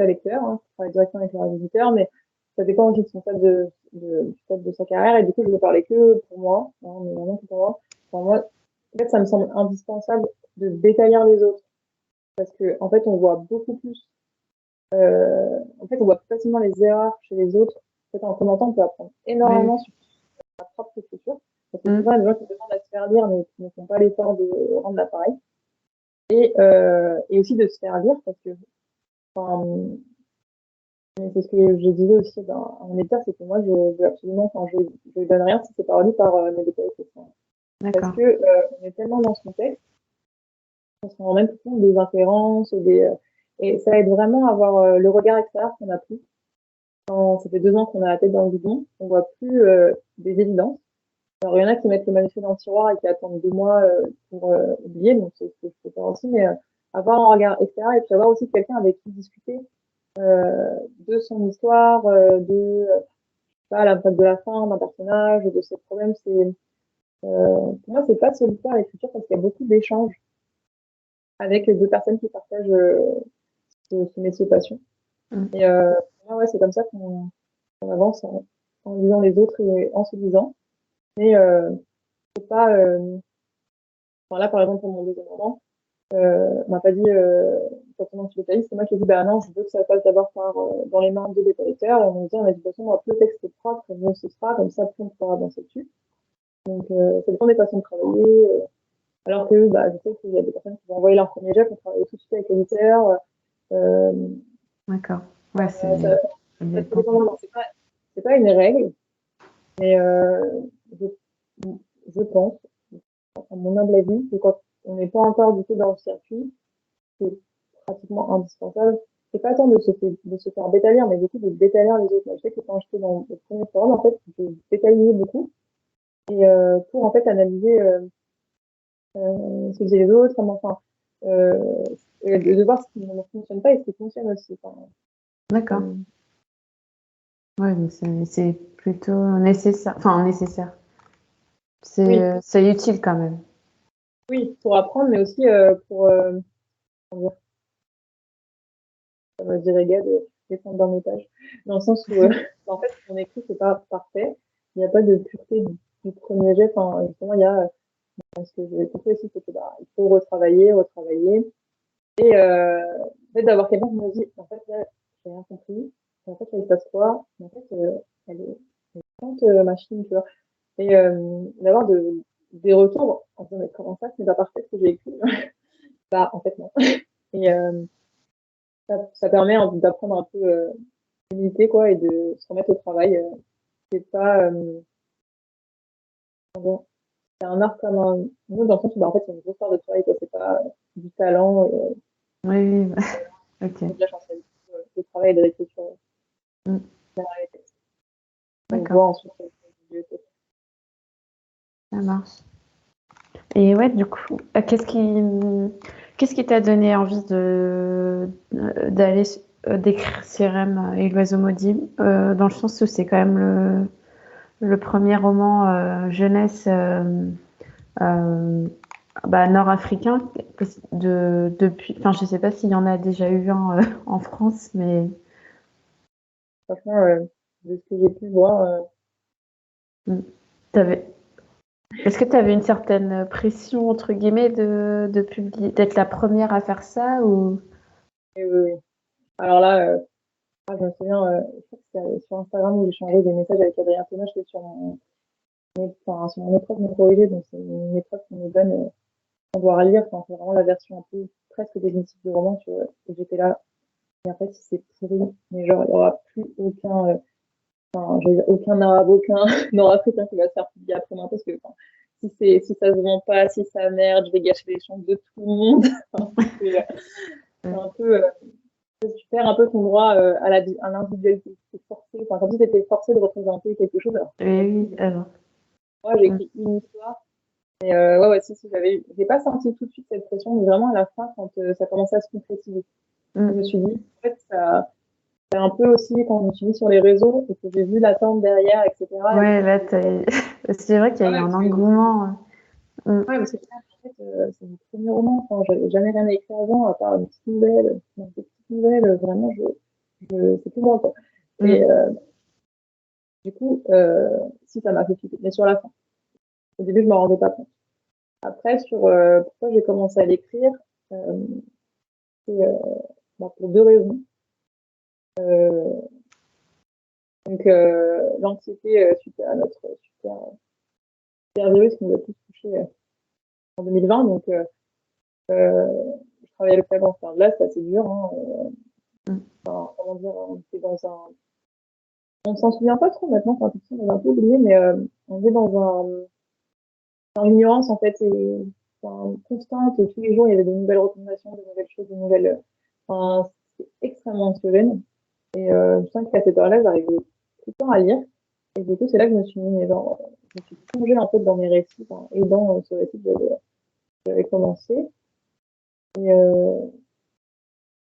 lecteur, hein, qui travaillent directement avec leurs éditeurs, mais ça dépend aussi de son stade du stade de sa carrière. Et du coup, je ne parler que pour moi, hein, mais vraiment que pour moi. Pour moi, en fait, ça me semble indispensable de bêta lire les autres, parce que en fait, on voit beaucoup plus. En fait, on voit plus facilement les erreurs chez les autres. En fait, en commentant, on peut apprendre oui. énormément sur sa propre écriture. Parce que Mm. souvent, il y a des gens qui demandent à se faire lire, mais qui ne font pas l'effort de rendre l'appareil. Et aussi de se faire lire, parce que, enfin, c'est ce que je disais aussi à mon éditeur, c'est que moi, je veux absolument, enfin, je lui donne rien si c'est pas relu par mes détails. Parce D'accord. que on est tellement dans son texte, on se rend même plus compte des inférences, et ça aide vraiment à avoir le regard extérieur qu'on a plus. Quand ça fait 2 ans qu'on a la tête dans le guidon, on voit plus des évidences. Alors, il y en a qui mettent le manuscrit dans le tiroir et qui attendent 2 mois pour oublier, donc c'est ce que je peux faire aussi, mais avoir un regard extérieur et puis avoir aussi quelqu'un avec qui discuter de son histoire, pas, l'impact de la fin d'un personnage, de ses problèmes. Pour moi, c'est pas solitaire l'écriture parce qu'il y a beaucoup d'échanges avec deux personnes qui partagent ce métier passion. Mm. Et pour moi, ouais, c'est comme ça qu'on avance en lisant les autres et en se lisant. Mais c'est pas, enfin, là, par exemple, pour mon deuxième roman, on m'a pas dit, quand on est sur le c'est moi qui ai dit, bah non, je veux que ça passe d'abord dans les mains de l'éditeur. Et on m'a dit, de toute façon, moi, plus le texte est propre, mieux ce sera, comme ça, plus on pourra avancer dessus. Donc, ça dépend des façons de travailler. Alors que, bah, je sais qu'il y a des personnes qui vont envoyer leur premier jet pour travailler tout de suite avec l'éditeur. Euh, D'accord. Ouais, ça dépend. dépend vraiment. C'est pas une règle, mais je, je pense, à mon humble avis, que quand on n'est pas encore du tout dans le circuit, c'est pratiquement indispensable. C'est pas tant de se faire bétalir, mais beaucoup de bétalir les autres. Moi, je sais que quand j'étais dans le premier forum, en fait, je bétalisais beaucoup. Et pour en fait analyser ce que disaient les autres, comment, enfin, euh, de voir ce qui ne fonctionne pas et ce qui fonctionne aussi. Enfin, D'accord. euh, Ouais, donc c'est plutôt nécessaire. Enfin, nécessaire. oui, C'est utile quand même. oui, pour apprendre, mais aussi pour, comment dire, comme je dirais, gars, de descendre dans mes pages. Dans le sens où, en fait, mon écrit, c'est pas parfait. Il n'y a pas de pureté du premier jet. Enfin, justement, il y a ce que j'ai compris aussi, c'est que bah, il faut retravailler, retravailler. Et en fait, d'avoir quelqu'un qui me dit, en fait, là, j'ai rien compris. Et en fait, là, il se passe quoi? Et en fait, elle est contente, machine, tu vois. Et d'avoir des retours en disant, mais comment ça, c'est pas parfait ce que j'ai écrit? Bah, en fait, non. Et ça permet d'apprendre un peu l'humilité, quoi, et de se remettre au travail. C'est pas, bon, c'est un art comme un autre, dans le sens où, bah, en fait, c'est une grosse part de travail, quoi. C'est pas du talent Oui, oui. Ok. et de la chance. C'est du travail et de l'écriture. Mm. On D'accord. voit ensuite Ça marche. Et ouais, du coup, qu'est-ce qui t'a donné envie d'aller d'écrire CRM et l'oiseau maudit, dans le sens où c'est quand même le premier roman jeunesse euh, nord-africain depuis. Enfin, je sais pas s'il y en a déjà eu un en France, mais franchement, de ce que j'ai pu voir, Mmh. T'avais... Est-ce que tu avais une certaine pression, entre guillemets, de publier, d'être la première à faire ça ou... Et oui, oui. Alors là, je me souviens, je crois que c'était sur Instagram où j'ai changé des messages avec Adrien Thomas, j'étais sur mon épreuve non corrigée, donc c'est une épreuve qu'on nous donne, on doit relire, enfin, c'est vraiment la version un peu presque définitive du roman, tu vois. Et j'étais là, et en fait, si c'est pourri, mais genre, il n'y aura plus aucun, je veux dire, aucun arabe, aucun nord-africain qui va se faire publier après moi, parce que si ça se vend pas, si ça merde, je vais gâcher les chances de tout le monde. C'est un peu, tu perds un peu ton droit à l'individualité. C'est forcé, enfin, comme si tu étais forcé de représenter quelque chose. Alors, Oui, alors. moi, j'ai écrit une histoire. Mais ouais, si, j'ai pas senti tout de suite cette pression, mais vraiment à la fin, quand ça commençait à se concrétiser. Je me suis dit, en fait, c'est un peu aussi quand je me suis mis sur les réseaux et que j'ai vu l'attente derrière, etc. Et Ouais, que là, c'est vrai qu'il y a eu ouais, un engouement. parce que en fait, c'est mon premier roman. Enfin, j'avais jamais rien écrit avant, à part une petite nouvelle. Des petites nouvelles, vraiment, c'est tout moi, quoi. Et du coup, si ça m'a fait flipper, mais sur la fin. Au début, je m'en rendais pas compte. Après, sur pourquoi j'ai commencé à l'écrire, euh, c'est pour deux raisons. Euh, donc, l'anxiété suite à notre super virus qui nous a tous touchés en 2020. Donc, je travaillais à l'hôpital dans ce là, c'est assez dur. Hein, enfin, comment dire, on était dans un. On s'en souvient pas trop maintenant, enfin, on a un peu oublié, mais on était dans l'ignorance en fait, et constante. Tous les jours, il y avait de nouvelles recommandations, de nouvelles choses, de nouvelles. Enfin, c'est extrêmement anxiogène. Et je sens qu'à cette heure-là, j'arrivais tout le temps à lire. Et du coup, c'est là que je me suis mis, genre, je me suis plongée en fait dans mes récits, enfin, et dans ce récit que j'avais commencé. Et,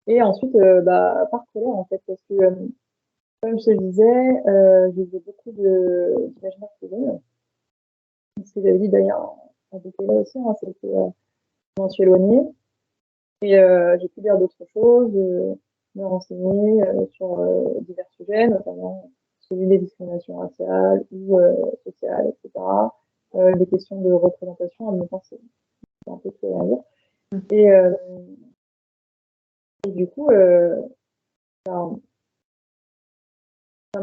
et ensuite, par colère en fait, parce que comme je te le disais, j'ai vu beaucoup d'imaginaire que jeune. Ce que j'avais dit d'ailleurs avec là aussi, hein, c'est que je m'en suis éloignée. Et j'ai pu lire d'autres choses, me renseigner sur divers sujets, notamment celui des discriminations raciales ou sociales, etc. Des questions de représentation, en même temps, c'est un peu tout à dire. Et, et du coup, ça ça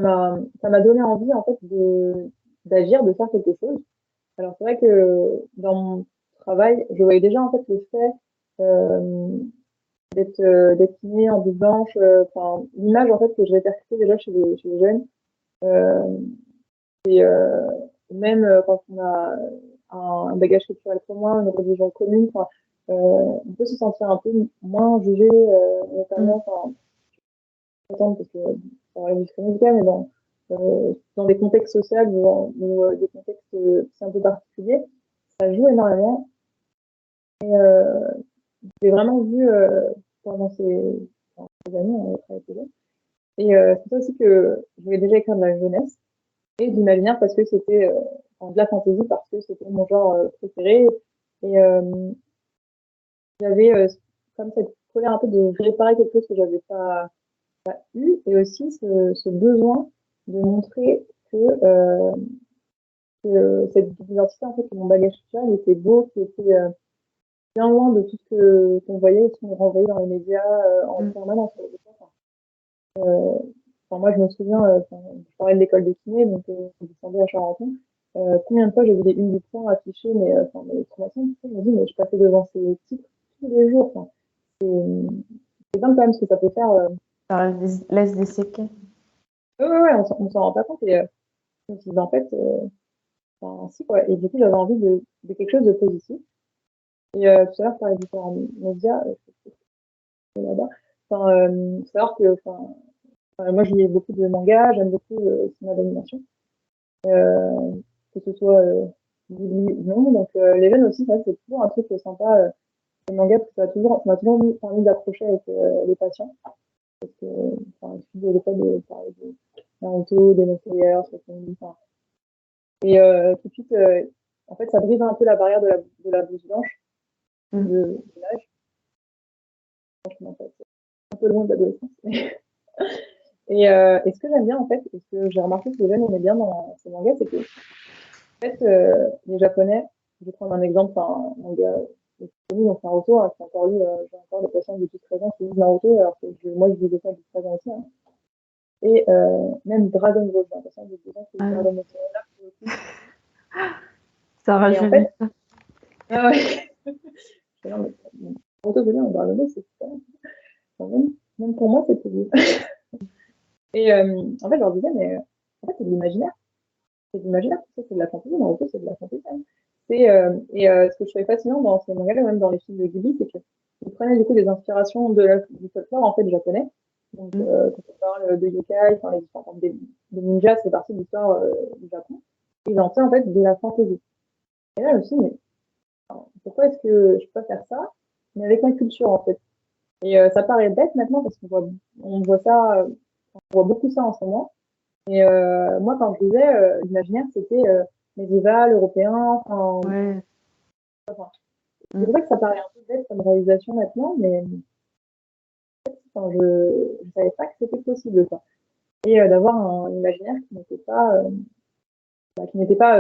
m'a donné envie en fait d'agir, de faire quelque chose. Alors c'est vrai que dans mon travail, je voyais déjà en fait le fait euh, d'être née en blouse blanche, enfin l'image en fait que je répercutais déjà chez les jeunes. Euh, et même quand on a un bagage culturel commun, une religion commune, on peut se sentir un peu moins jugé, notamment, enfin, parce que on est industrie médicale, mais dans des contextes sociaux ou des contextes c'est un peu particuliers, ça joue énormément. Et j'ai vraiment vu pendant ces années, on a travaillé télé. Et c'est ça aussi que je voulais déjà écrire de la jeunesse et de l'imaginaire parce que c'était de la fantaisie parce que c'était mon genre préféré. Et j'avais comme cette colère un peu de réparer quelque chose que j'avais pas eu et aussi ce besoin de montrer que cette identité, en fait, que mon bagage culturel était beau, qui était bien loin de tout ce qu'on voyait et ce qu'on renvoyait dans les médias en permanence. Enfin, moi, je me souviens, je parlais de l'école de kiné, donc je descendais à Charenton. Combien de fois j'ai vu les unes du point affichées, mes formations, je me dis, mais je passais devant ces titres tous les jours. Enfin, c'est dingue quand même ce que ça peut faire. Ça laisse des séquelles. Ouais, on s'en rend pas compte. Et je me suis dit, en fait, enfin, si, quoi. Et du coup, j'avais envie de quelque chose de positif. Et tout à l'heure, par les différents médias, là-bas, faut savoir que, moi, je lis beaucoup de mangas, j'aime beaucoup le cinéma d'animation. Euh, que ce soit Ghibli ou non. Donc les jeunes aussi, ça, c'est toujours un truc sympa, les mangas, parce que ça m'a toujours permis d'accrocher avec les patients. Parce que, il suffit des fois de parler de Naruto, des Slayer, enfin. Et tout de suite, en fait, ça brise un peu la barrière de la blouse blanche, de l'âge. Franchement, en fait, c'est un peu loin de l'adolescence. Et ce que j'aime bien, en fait, et ce que j'ai remarqué que les jeunes aimaient bien dans ces mangas, c'est que En fait, les Japonais, je vais prendre un exemple, un manga connu, donc Naruto, hein, j'ai encore lu, j'ai encore des patients de 13 ans qui lisent Naruto, alors que moi je lisais ça depuis 13 ans aussi. Hein. Et même Dragon Ball, j'ai l'impression que j'ai des gens qui lisent Ah, Dragon Ball. Là, pour le coup. ça Et en rajeunit fait, ça. ah ouais, non, mais, Naruto c'est bien, Dragon Ball c'est super. Enfin, même pour moi c'était bien. Et en fait, je leur disais, mais en fait, c'est de l'imaginaire. C'est de l'imaginaire, ça c'est de la fantaisie, Naruto c'est de la fantaisie. Hein. Ce que je trouvais fascinant dans ces mangas, même dans les films de Ghibli, c'est qu'ils prenaient du coup des inspirations du folklore en fait japonais. Donc, Mm. quand on parle de yokai, enfin, les histoires des ninjas, c'est partie de l'histoire du Japon. Ils en faisaient en fait de la fantaisie. Et là, je me suis dit, mais pourquoi est-ce que je peux pas faire ça, mais avec ma culture en fait. Et ça paraît bête maintenant parce on voit ça, on voit beaucoup ça en ce moment. Et moi, quand je disais, l'imaginaire, c'était médiéval, européen, Ouais. enfin, c'est Mm. vrai que ça paraît un peu bête comme réalisation maintenant, mais enfin, je savais pas que c'était possible, quoi. Et d'avoir un imaginaire qui n'était pas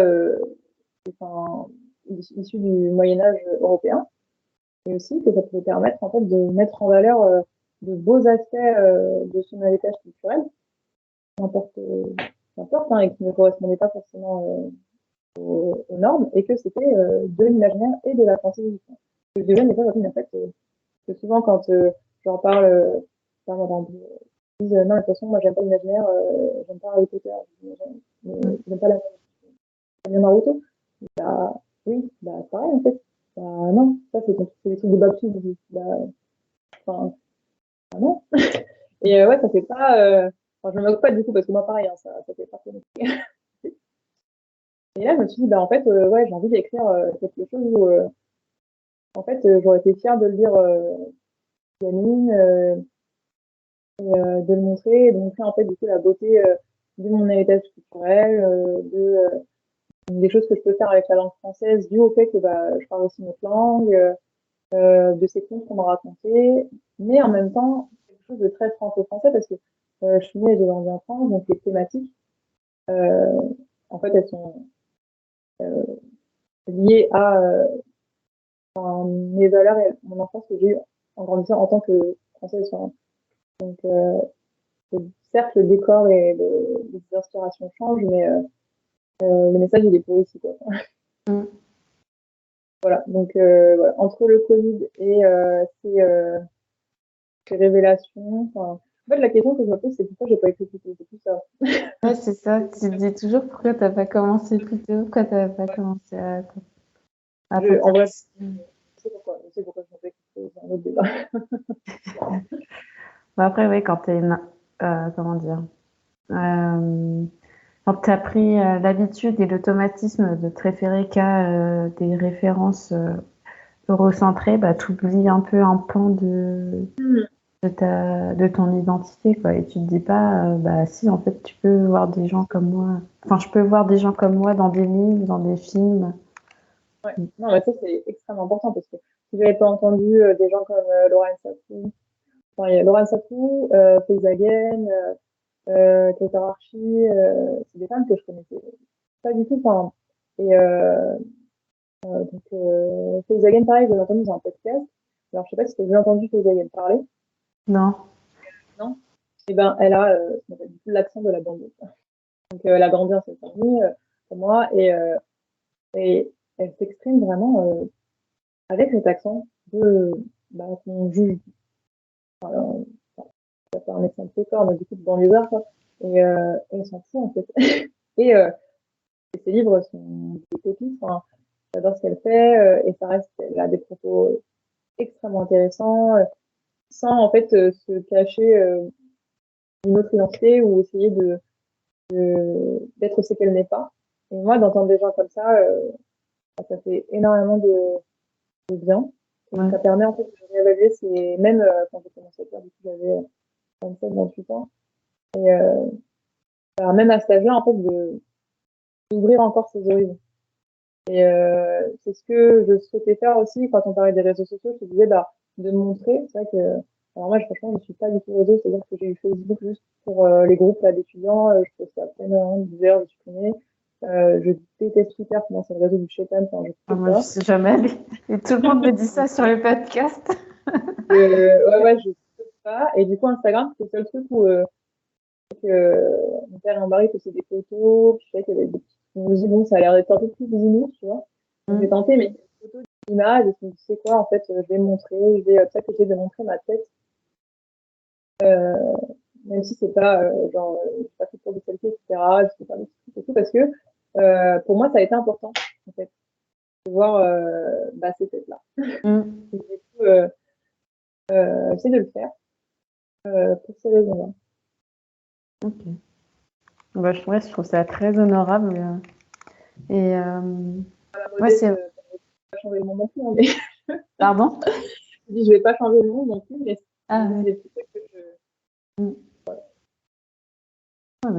enfin, issu du Moyen Âge européen, et aussi que ça pouvait permettre en fait de mettre en valeur de beaux aspects de son héritage culturel, n'importe n'importe, hein, et qui ne correspondaient pas forcément aux normes, et que c'était de l'imaginaire et de la fantaisie. Je dirais, mais ça, en fait, que souvent quand j'en parle, dans ils disent non, de toute façon, moi j'aime pas l'imaginaire, j'aime pas Harry Potter, Mm. j'aime pas j'aime bien Naruto. Bah oui, bah pareil en fait. Bah non, ça c'est des trucs de Babsou. Bah, enfin, bah, non. Et ouais, ça fait pas. Enfin, je me moque pas du coup parce que moi pareil, hein, ça fait pas penser. Et là, je me suis dit, bah en fait, ouais, j'ai envie d'écrire quelque chose où en fait, j'aurais été fière de le dire gamine, de le montrer, et de montrer en fait du coup la beauté de mon héritage culturel, des choses que je peux faire avec la langue française, dû au fait que bah, je parle aussi notre langue, de ces contes qu'on m'a racontés, mais en même temps, quelque chose de très franco-français parce que je suis née et j'ai grandi en France, donc les thématiques, euh, en fait, elles sont euh, liées à mes valeurs et mon enfance que j'ai eue en grandissant en tant que française. Donc, certes, le décor et les inspirations changent, mais le message, il est pour ici, quoi. Mm. Voilà, donc voilà. Entre le Covid et ces révélations, enfin, en fait, la question que je me pose, c'est pourquoi j'ai pas écrit plus tôt, c'est tout ça. Ouais, c'est ça. Tu te dis toujours pourquoi t'as pas commencé plus tôt, pourquoi t'as pas commencé à En vrai, t'intéresser. je sais pourquoi je n'ai pas écrit plus tôt, c'est un autre débat. Bon, après, oui, quand comment dire, euh, quand t'as pris l'habitude et l'automatisme de te référer qu'à des références eurocentrées, bah, t'oublies un peu un pan de ton identité, quoi. Et tu te dis pas, bah si, en fait, tu peux voir des gens comme moi. Enfin, je peux voir des gens comme moi dans des livres, dans des films. Ouais. Non, mais ça, c'est extrêmement important parce que si j'avais pas entendu des gens comme Laurent Safou, enfin, il y a Laurent Safou, Faiza Again, Kéta Archi, c'est des femmes que je connaissais pas du tout. Enfin, et donc, Faiza Again, pareil, je l'ai entendu dans un podcast. Alors, je sais pas si tu as déjà entendu Faiza Again parler, Non. non? Eh ben, elle a ce qu'on appelle du coup l'accent de la banlieue. Donc, elle a grandi en cette famille, comme moi, et elle s'exprime vraiment avec cet accent de, bah, qu'on juge, enfin, ça fait un accent de corps, mais du coup, de banlieusard, quoi. Et elle s'en fout, en fait. Et, ses livres sont des pépites, enfin, j'adore ce qu'elle fait, et ça reste, elle a des propos extrêmement intéressants, sans, en fait, se cacher une autre identité ou essayer d'être ce qu'elle n'est pas. Et moi, d'entendre des gens comme ça, ça fait énormément de bien. Et Ouais. ça permet en fait de réévaluer ses... Même quand j'ai commencé à faire, du coup, j'avais 27, 8 ans. Et alors, même à cet âge-là, en fait, d'ouvrir encore ses horizons. Et c'est ce que je souhaitais faire aussi quand on parlait des réseaux sociaux. Je te disais bah, de montrer. C'est vrai que, alors moi, franchement, je ne suis pas du tout réseau. C'est-à-dire que j'ai eu Facebook juste pour les groupes d'étudiants. Je postais à peine, 10 heures, je supprimais. Je déteste Twitter, pour moi c'est le réseau du shaitan, enfin, je Ah, peux moi, je pas. suis jamais allée. Et tout le monde me dit ça sur le podcast. Ouais, je peux pas. Et du coup, Instagram, c'est le seul truc où mon père et mon mari faisaient des photos, puis je sais qu'il y avait des petits. Je me dis, bon, ça a l'air d'être un peu plus bisounours, tu vois. Donc, j'ai Mm. tenté, mais des photos d'images, et je me dis, c'est quoi, en fait, je vais montrer, je vais peut-être essayer de montrer ma tête, euh, même si c'est pas, genre, je suis pas fait pour des selfies, etc., je sais pas des trucs et tout, parce que, pour moi, ça a été important, en fait, de voir, bah, ces têtes-là. Mm. Et du coup, j'essaie de le faire, pour ces raisons-là. Ok. Bah, ouais, je trouve ça très honorable. Et La ouais, modeste, c'est. pas changer le monde non plus, hein, mais Pardon? je dis, je vais pas changer le monde non plus, mais Ah, c'est ouais. des petits trucs que je. Mm. Ouais,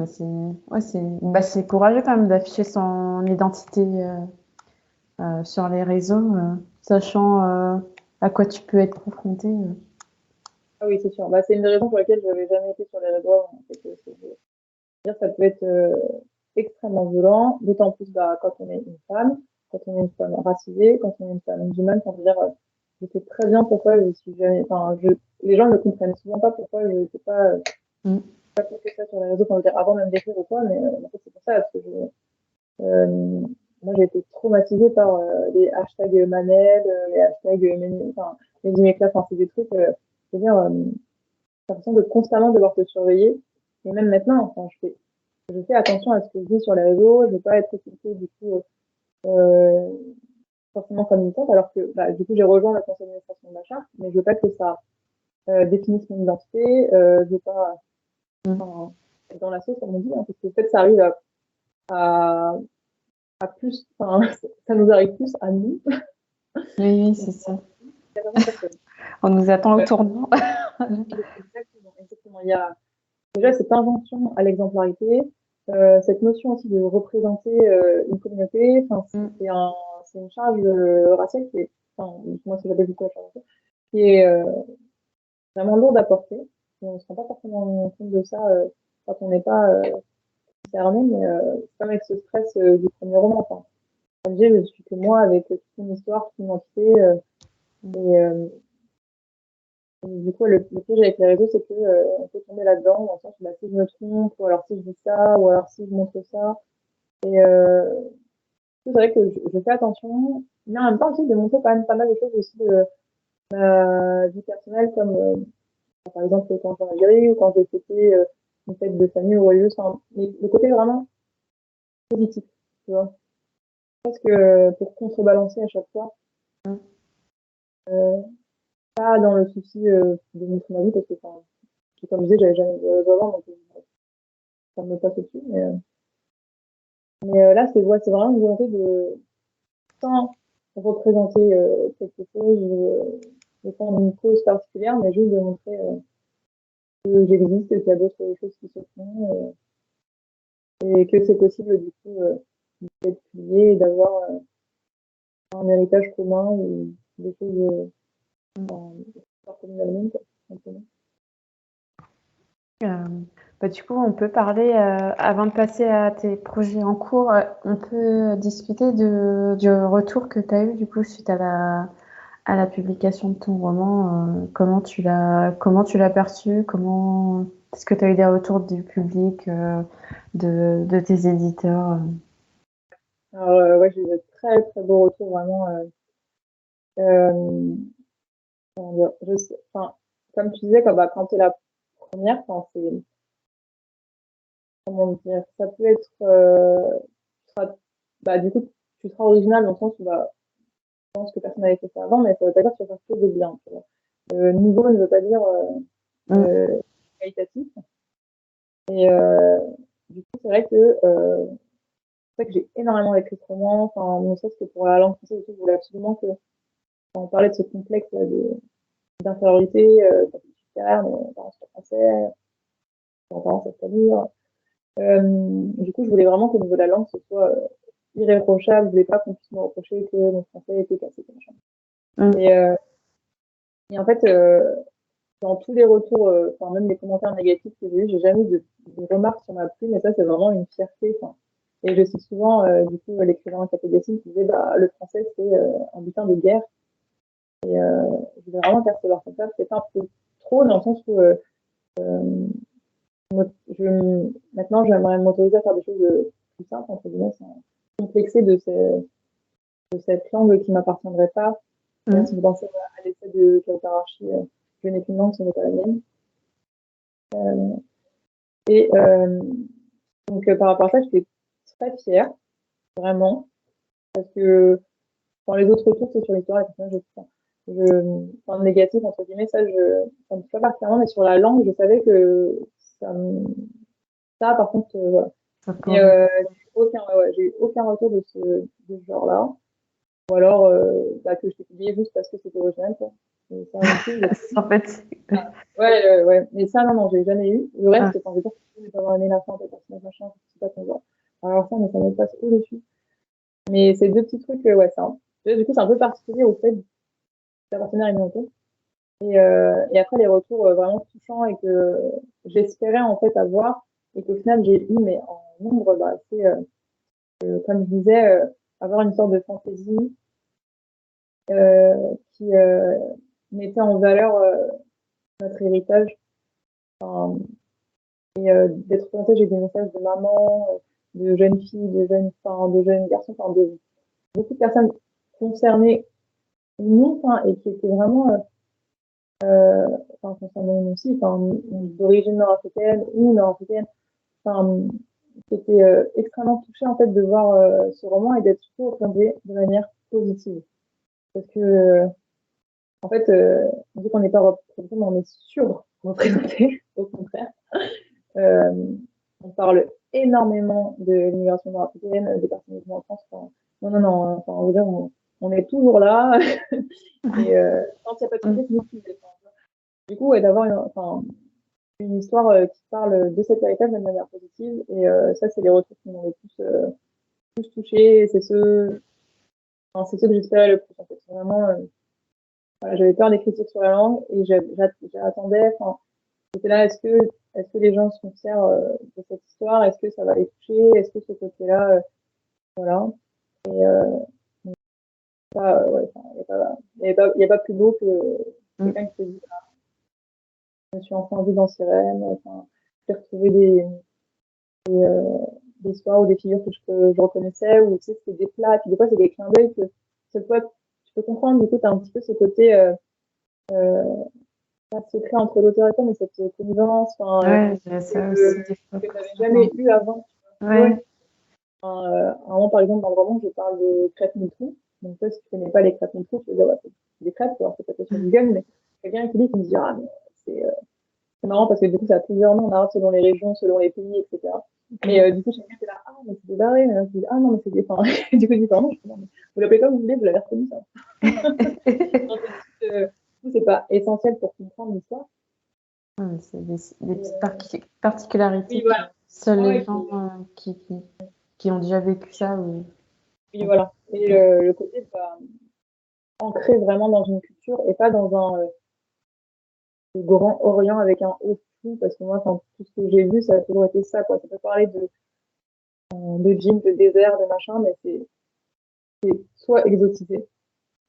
bah, c'est courageux quand même d'afficher son identité sur les réseaux, sachant à quoi tu peux être confronté. Ah oui, c'est sûr. Bah, c'est une des raisons pour lesquelles je n'avais jamais été sur les réseaux avant. C'est que dire, ça peut être extrêmement violent, d'autant plus bah, quand on est une femme, quand on est une femme racisée, quand on est une femme musulmane. Enfin, je veux dire, je sais très bien pourquoi je suis jamais. Enfin, les gens ne comprennent souvent pas pourquoi je ne sais pas, Mm. pas plus que ça sur les réseaux. Enfin, je veux dire, avant même d'écrire ou quoi, mais en fait, c'est pour ça, parce que euh, moi, j'ai été traumatisée par les hashtags Manel, les hashtags enfin, les Imekla, enfin, c'est des trucs, je veux dire, j'ai l'impression de constamment devoir te surveiller. Et même maintenant, enfin, je fais attention à ce que je dis sur les réseaux, je veux pas être écoutée, du coup, euh, forcément comme militante, alors que, bah, du coup, j'ai rejoint la conseil d'administration de ma charte, mais je veux pas que ça définisse mon identité, je veux pas, Mm. enfin, être dans la sauce, comme on dit, hein, parce que, en fait, ça arrive à, à plus, enfin, ça nous arrive plus à nous, Oui, oui, c'est ça. qu'à certaines personnes. On nous attend au Euh, tournant. Exactement, exactement. Il y a déjà cette injonction à l'exemplarité, cette notion aussi de représenter une communauté. Enfin, Mm. c'est une charge raciale qui est, enfin, moi, ça j'appelle beaucoup la charge raciale, qui est vraiment lourde à porter. Et on ne se rend pas forcément compte de ça quand on n'est pas concerné, mais c'est comme avec ce stress du premier roman. Enfin, comme je dis, je suis que moi avec toute une histoire, toute une identité. Et, du coup, le piège avec les réseaux, c'est que on peut tomber là-dedans, dans le sens où bah, si je me trompe, ou alors si je dis ça, ou alors si je montre ça. Et c'est vrai que je fais attention, mais en même temps, aussi de montrer quand même pas mal de choses aussi de ma vie personnelle, comme par exemple quand j'en Algérie ou quand j'ai fêté une fête de famille ou joyeuse. Enfin, mais le côté vraiment positif, tu vois. Parce que pour contrebalancer à chaque fois, Mm. euh, pas dans le souci de montrer ma vie, parce que, enfin, comme je disais, j'avais jamais de réseau avant, donc ça me passe au-dessus. Mais là, c'est vraiment une volonté de sans représenter quelque chose, défendre une cause particulière, mais juste de montrer que j'existe, qu'il y a d'autres choses qui se font, et que c'est possible du coup d'être plié et d'avoir un héritage commun ou des choses enfin, communes à la quoi, simplement. Euh, bah, du coup, on peut parler, avant de passer à tes projets en cours, on peut discuter du retour que tu as eu du coup suite à la publication de ton roman. Comment tu l'as perçu? Est-ce que tu as eu des retours du public, de tes éditeurs? Alors, ouais, j'ai eu de très très beaux retours, vraiment. Euh, comment dire, enfin, comme tu disais, quand tu es la première, enfin, c'est, comment dire, ça peut être, tu seras- bah, du coup, tu seras original dans le sens où, bah, je pense que personne n'avait fait ça avant, mais ça veut pas dire que tu vas faire quelque chose de bien, tu vois. Nouveau ne veut pas dire Mm. qualitatif. Et du coup, c'est vrai que c'est vrai que j'ai énormément écrit ce roman, enfin, ne serait-ce que pour la langue française et tout, je voulais absolument que on parlait de ce complexe d'infériorité, quand je suis littéraire, mes parents sont français, mes parents savent pas lire. Du coup, je voulais vraiment qu'au niveau de la langue, ce soit irréprochable. Je voulais pas qu'on puisse me reprocher que mon français était cassé, machin. Mm. Et, euh, et en fait, dans tous les retours, enfin même les commentaires négatifs que j'ai eu, j'ai jamais eu de remarques sur ma plume. Et ça, c'est vraiment une fierté. Enfin, Et je cite souvent, du coup, l'écrivain Capet-Dessine qui disait, le français, c'est un butin de guerre. Et je voulais vraiment percevoir comme ça. C'est un peu trop dans le sens où maintenant, j'aimerais m'autoriser à faire des choses plus simples, entre guillemets, sans complexer de cette langue qui ne m'appartiendrait pas. D'ailleurs, si vous pensez à l'essai de Kautararchi, je n'ai qu'une langue, ce n'est pas la mienne. Et donc, par rapport à ça, j'étais très fière, vraiment, parce que dans les autres retours, c'est sur l'histoire, et personnage, enfin, négatif, entre guillemets, ça me touche pas particulièrement, mais sur la langue, je savais que ça par contre, voilà. Et j'ai eu aucun retour de ce genre-là. Ou alors, que je t'ai publié juste parce que c'était original, quoi. Et ça, En fait, ouais. Mais ça, non, j'ai jamais eu. Le reste, quand je veux dire, je peux avoir aimé la fin, peut-être, machin, c'est pas qu'on voit. Alors ça, mais ça me passe au-dessus. Mais ces deux petits trucs, ouais, ça. Du coup, c'est un peu particulier au fait d'appartenir à une autre. Et après, les retours vraiment touchants et que j'espérais en fait avoir et qu'au final j'ai eu, mais en nombre, c'est comme je disais, avoir une sorte de fantaisie qui mettait en valeur notre héritage. Enfin, et d'être confrontée, j'ai des messages de maman, de jeunes filles, de jeunes garçons, enfin de beaucoup de personnes concernées nous, et qui étaient vraiment concernant nous aussi, d'origine nord-africaine ou nord-africaine, qui était extrêmement touchée en fait de voir ce roman et d'être surtout représenté de manière positive. Parce que en fait, vu qu'on n'est pas représenté, mais on est sur-représenté, au contraire. On parle énormément de l'immigration nord-africaine, des personnes qui vont en France. Non, enfin, on veut dire, on est toujours là. Et quand il n'y a pas de sujet, c'est nous qui le défendons. Du coup, d'avoir une histoire qui parle de cet héritage de manière positive. Et ça, c'est les retours qui m'ont le plus touché. C'est ceux que j'espérais le plus. En fait. Vraiment, voilà, j'avais peur des critiques sur la langue et j'attendais. J'étais là, est-ce que les gens sont fiers de cette histoire? Est-ce que ça va les toucher? Est-ce que ce côté-là, voilà. Et ouais, il n'y a pas plus beau que quelqu'un qui te dit, je me suis enfin vue dans Sirène. J'ai retrouvé des histoires ou des figures que je reconnaissais, ou tu sais, c'était des plats, puis des fois c'est des clins d'œil que cette fois tu peux comprendre, du coup tu as un petit peu ce côté pas secret entre l'auteur et toi, mais cette connivence j'ai ça aussi des fois. que tu n'avais jamais eu avant. Ouais. À un moment, par exemple, dans le roman, je parle de crêpes Mitrou. Donc, toi, si tu connais pas les crêpes Mitrou, tu vas dire, ouais, c'est des crêpes, alors c'est pas sur Google, mais quelqu'un qui me dit, ah, mais c'est marrant parce que du coup, ça a plusieurs noms en arabe selon les régions, selon les pays, etc. Mais du coup, chacun était là, ah, mais c'est des barrés, mais là, je dis, ah, non, mais c'est des pains. Du coup, je dis, pardon, non, mais vous l'appelez comme vous voulez, vous l'avez reconnu, ça. Donc, c'est pas essentiel pour comprendre l'histoire. C'est des petites particularités Oui, voilà. que seuls les gens qui ont déjà vécu ça. Oui, voilà. Et le côté ancré vraiment dans une culture et pas dans un Grand Orient avec un haut fou, parce que moi, tout ce que j'ai vu, ça a toujours été ça, quoi. Ça peut parler de jeans, de désert, de machin, mais c'est soit exotisé,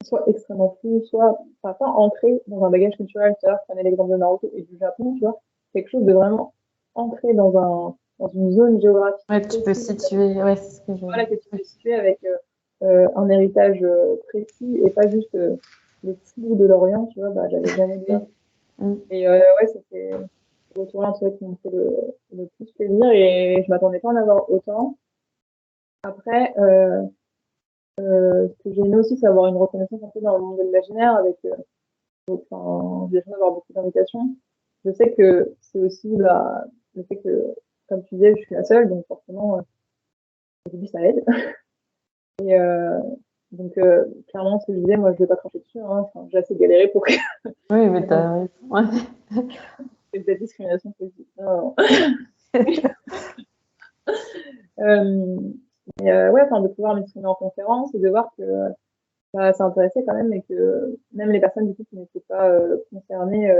soit extrêmement fou, soit pas ancré dans un bagage culturel. Tu vois, je prenais l'exemple de Naruto et du Japon, tu vois, quelque chose de vraiment ancré dans une zone géographique. Ouais, tu peux situer, ouais, c'est ce que je... Voilà, que tu peux situer avec un héritage précis et pas juste le flou de l'Orient, tu vois, j'avais jamais vu ça. Et ouais, c'était le retour en fait qui m'ont fait le plus plaisir et je m'attendais pas à en avoir autant. Après, ce que j'ai aimé aussi, c'est avoir une reconnaissance un peu dans le monde de l'imaginaire avec, j'ai besoin d'avoir beaucoup d'invitations. Je sais que c'est aussi le fait que, comme tu disais, je suis la seule, donc forcément, au début, ça aide. Et donc, clairement, ce que je disais, moi, je vais pas cracher dessus. Hein, j'ai assez galéré pour que. Oui, mais t'as raison. Ouais. C'est de la discrimination positive. Non. Ouais, de pouvoir m'exprimer en conférence et de voir que ça intéressait quand même et que même les personnes du coup qui n'étaient pas concernées,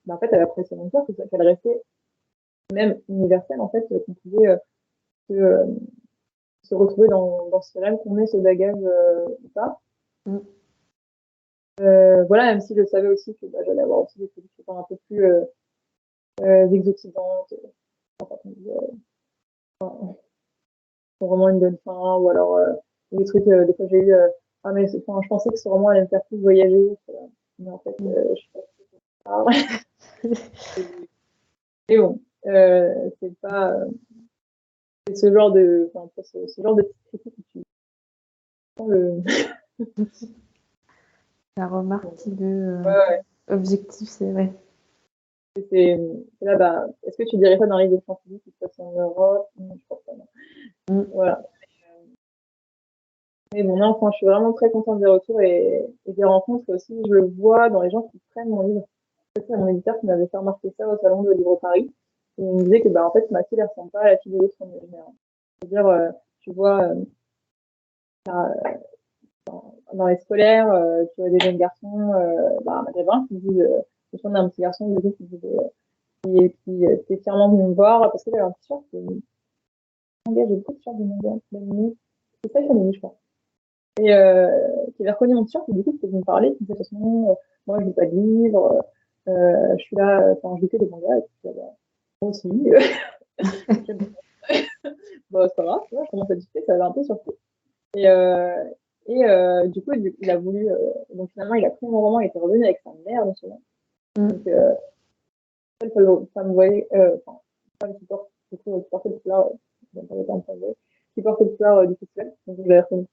en fait, elles appréciaient mon corps, qu'elle restait même universelle en fait, qu'on pouvait que se retrouver dans ce rêve, qu'on ait ce bagage ou pas. Mm. Voilà, même si je savais aussi que j'allais avoir aussi des productions un peu plus exotisantes, pour vraiment une bonne fin, ou alors des trucs, des fois j'ai eu, ah mais je pensais que c'est vraiment allait me faire plus voyager, mais en fait, je sais pas. Mais bon, c'est pas, c'est ce genre de, enfin, ce genre de petites critiques que tu sens le. La remarque qui veut Ouais. objectif, c'est vrai. C'est là, est-ce que tu dirais ça dans les livre de fantasy qui se passe en Europe? Non, je pense pas, non. Mm. Voilà. Mais bon, non, enfin, je suis vraiment très contente des retours et des rencontres aussi. Je le vois dans les gens qui prennent mon livre. En fait, c'est mon éditeur qui m'avait fait remarquer ça au Salon de Livre Paris. Et il me disait que, en fait, ma fille, elle ressemble pas à la fille de l'autre imaginaire. C'est-à-dire, tu vois, dans les scolaires, tu vois des jeunes garçons, maghrébins qui disent, je suis un petit garçon, du coup, qui disait, qui était fièrement venu me voir parce qu'il avait un t-shirt de manga, j'ai beaucoup de t-shirts de manga, d'anime. C'est ça, j'en ai mis, je crois. Et qui avait reconnu mon t-shirt, et du coup, c'était venu me parler, qui me disait, de toute façon, moi, je lis pas de livres, je suis là, enfin, je lis que des mangas, et puis, moi aussi, bah, c'est pas grave, tu vois, je commence à discuter, ça avait un peu surpris. Et, du coup, il a voulu, donc finalement, il a pris mon roman, il était revenu avec sa mère, de ce moment. Donc, femme voyait, enfin, femme qui porte, du coup, qui portait le fleur, j'aime pas le terme femme voyée, qui portait le fleur du festival, donc je l'avais reconnu.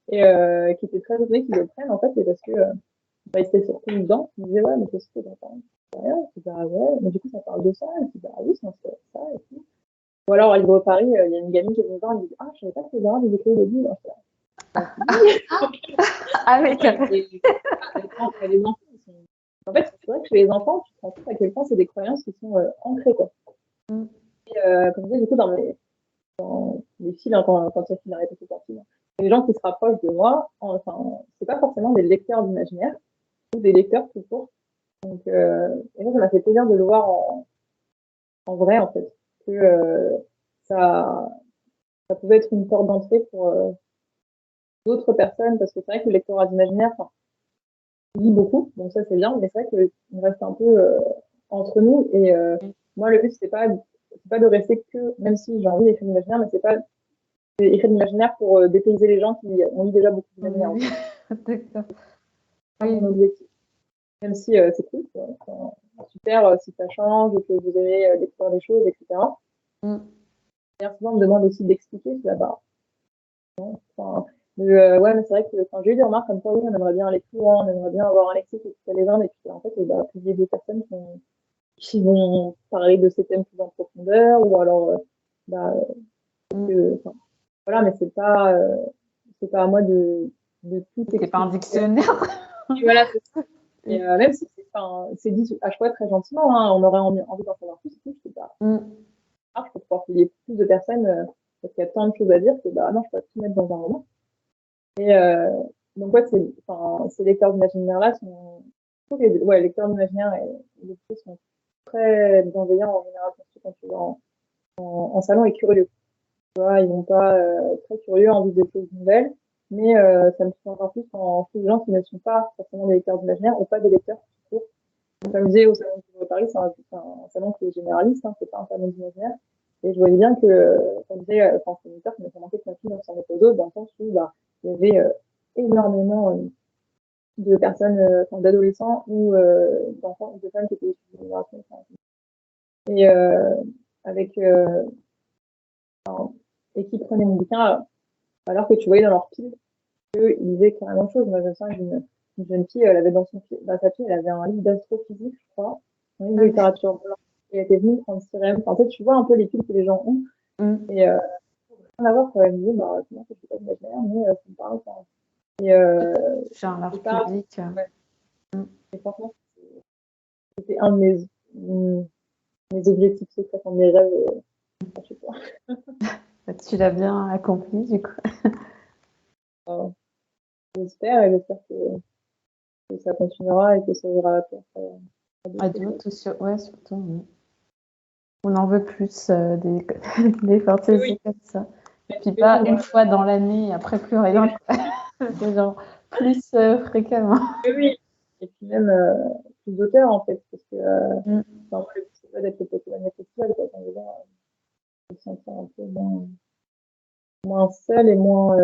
Et qui était très étonné qu'ils le prennent, en fait, c'est parce que, il était surtout dedans, il me disait, ouais, mais qu'est-ce que t'entends? Rien, je dis, bah ouais, mais du coup, ça parle de ça, et puis, bah oui, c'est ça, et tout. Ou alors, à Livre Paris, il y a une gamine qui est venue voir, elle me dit, ah, je savais pas que les Arabes, ils écrivaient des livres. Ah oui, Les enfants, en fait, c'est vrai que chez les enfants, tu te rends compte à quel point c'est des croyances qui sont ancrées, quoi. Mm. Et, comme je disais, du coup, dans les fils, hein, quand il y a fil, arrête tout parti, les gens qui se rapprochent de moi, enfin, c'est pas forcément des lecteurs d'imaginaire, ou des lecteurs tout court. Donc, et ça m'a fait plaisir de le voir en vrai, en fait, que ça, ça pouvait être une porte d'entrée pour d'autres personnes, parce que c'est vrai que le lectorat d'imaginaire, enfin, lit beaucoup, donc ça c'est bien, mais c'est vrai qu'on reste un peu entre nous. Et moi, le but, c'est pas de rester que, même si j'ai envie d'écrire l'imaginaire, mais c'est pas écrire l'imaginaire pour dépayser les gens qui ont lu déjà beaucoup d'imaginaire. Oui, d'accord. C'est pas Oui, mon objectif. Même si c'est cool, enfin, super si ça change et que vous aimez découvrir des choses, etc. mm. D'ailleurs, souvent, on me demande aussi d'expliquer, je là-bas. Enfin, ouais, mais c'est vrai que j'ai eu des remarques comme ça, oui, on aimerait bien aller plus loin, on aimerait bien avoir un lexique qui les gens, et puis en fait, il y a des personnes qui vont parler de ces thèmes plus en profondeur, ou alors, bah, Mm. voilà, mais c'est pas à moi de tout C'est pas un expliquer. dictionnaire. Et voilà, c'est ça. Et même si c'est dit à chaque fois très gentiment, hein, on aurait envie d'en savoir plus, je sais pas. Mm. Je peux pouvoir qu'il y ait plus de personnes, parce qu'il y a tant de choses à dire que, non, je peux pas tout mettre dans un roman. Et donc, ouais, ces lecteurs d'imaginaire-là sont, je trouve que les lecteurs d'imaginaire et les lectrices sont très bienveillants en général, surtout quand tu vas en salon et curieux. Tu vois, ils vont pas très curieux, envie de choses nouvelles, mais ça me touche encore plus quand les gens qui ne sont pas forcément des lecteurs d'imaginaire ou pas des lecteurs tout court. Comme je disais, au salon de Paris, c'est un salon qui est généraliste, hein, c'est pas un salon d'imaginaire. Et je voyais bien que, comme je disais, enfin, c'est une lecteur qui m'a fait remarquer que ma fille s'en est aux autres, dans le sens où il y avait énormément de personnes, d'adolescents ou d'enfants ou de femmes qui étaient issues de l'immigration. Et avec et qui prenaient mon bouquin alors que tu voyais dans leur pile qu'ils disaient carrément la même chose. Moi, je me souviens une jeune fille, elle avait dans sa pile, elle avait un livre d'astrophysique, je crois, un livre de littérature blanche, et elle était venue prendre Sirène. En fait, tu vois un peu les piles que les gens ont. Mm. Et rien à voir quand elle me disait, moi, je sais pas d'imaginaire, mais ça me parle. Et J'ai un large pas, public. ouais. Mm. Et franchement, c'était un de mes objectifs secrets, mes rêves. Je sais pas. Tu l'as bien accompli, du coup. J'espère, et j'espère que ça continuera et que ça ira à d'autres choses. Adulte, ouais, surtout. Oui. On en veut plus des Oui, fantaisies comme ça. Et puis pas une fois dans l'année, après plus rien. C'est genre plus fréquemment. Oui. Et puis même plus d'auteurs, en fait, parce que Mm. moi, le but, c'est pas d'être le Pokémon festival, quoi. Quand les gens se sentent un peu moins seul et moins.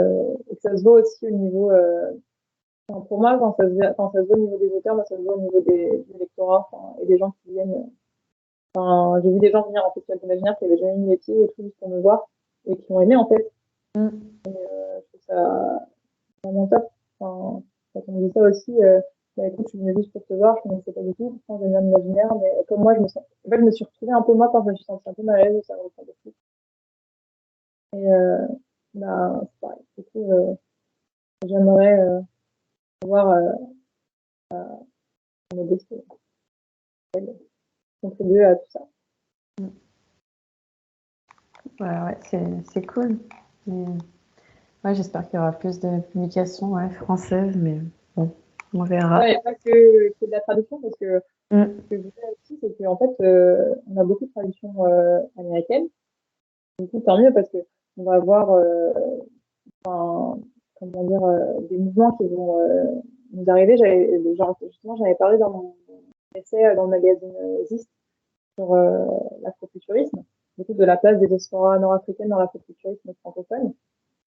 Et que ça se voit aussi au niveau. Enfin, pour moi, quand ça se voit au niveau des auteurs, moi, ça se voit au niveau du lectorat et des gens qui viennent. Enfin, j'ai vu des gens venir en festival d'imaginaire qui avaient jamais mis les pieds et tout juste pour me voir et qui ont aimé, en fait. Mm. Je trouve ça vraiment top. Enfin, quand on me dit ça aussi, bah, écoute, je suis venue juste pour te voir, je ne connaissais pas du tout, pourtant j'aime bien l'imaginaire, mais comme moi, en fait, je me suis retrouvée un peu moi quand je me suis sentie un peu mal à l'aise, ça me ressemble beaucoup. Et bah, c'est pareil. Du coup, j'aimerais pouvoir modester, contribuer à tout ça. Ouais, c'est cool. Et, ouais, j'espère qu'il y aura plus de publications françaises, mais bon, on verra. Ouais, et pas que de la traduction, parce que Mm. ce que je disais aussi, c'est qu'en fait, on a beaucoup de traductions américaines. Du coup, tant mieux, parce que on va avoir comment dire, des mouvements qui vont nous arriver. Justement, j'avais parlé dans mon essai dans le magazine Zist sur l'afrofuturisme, du coup, de la place des diasporas nord-africaines dans l'afrofuturisme francophone,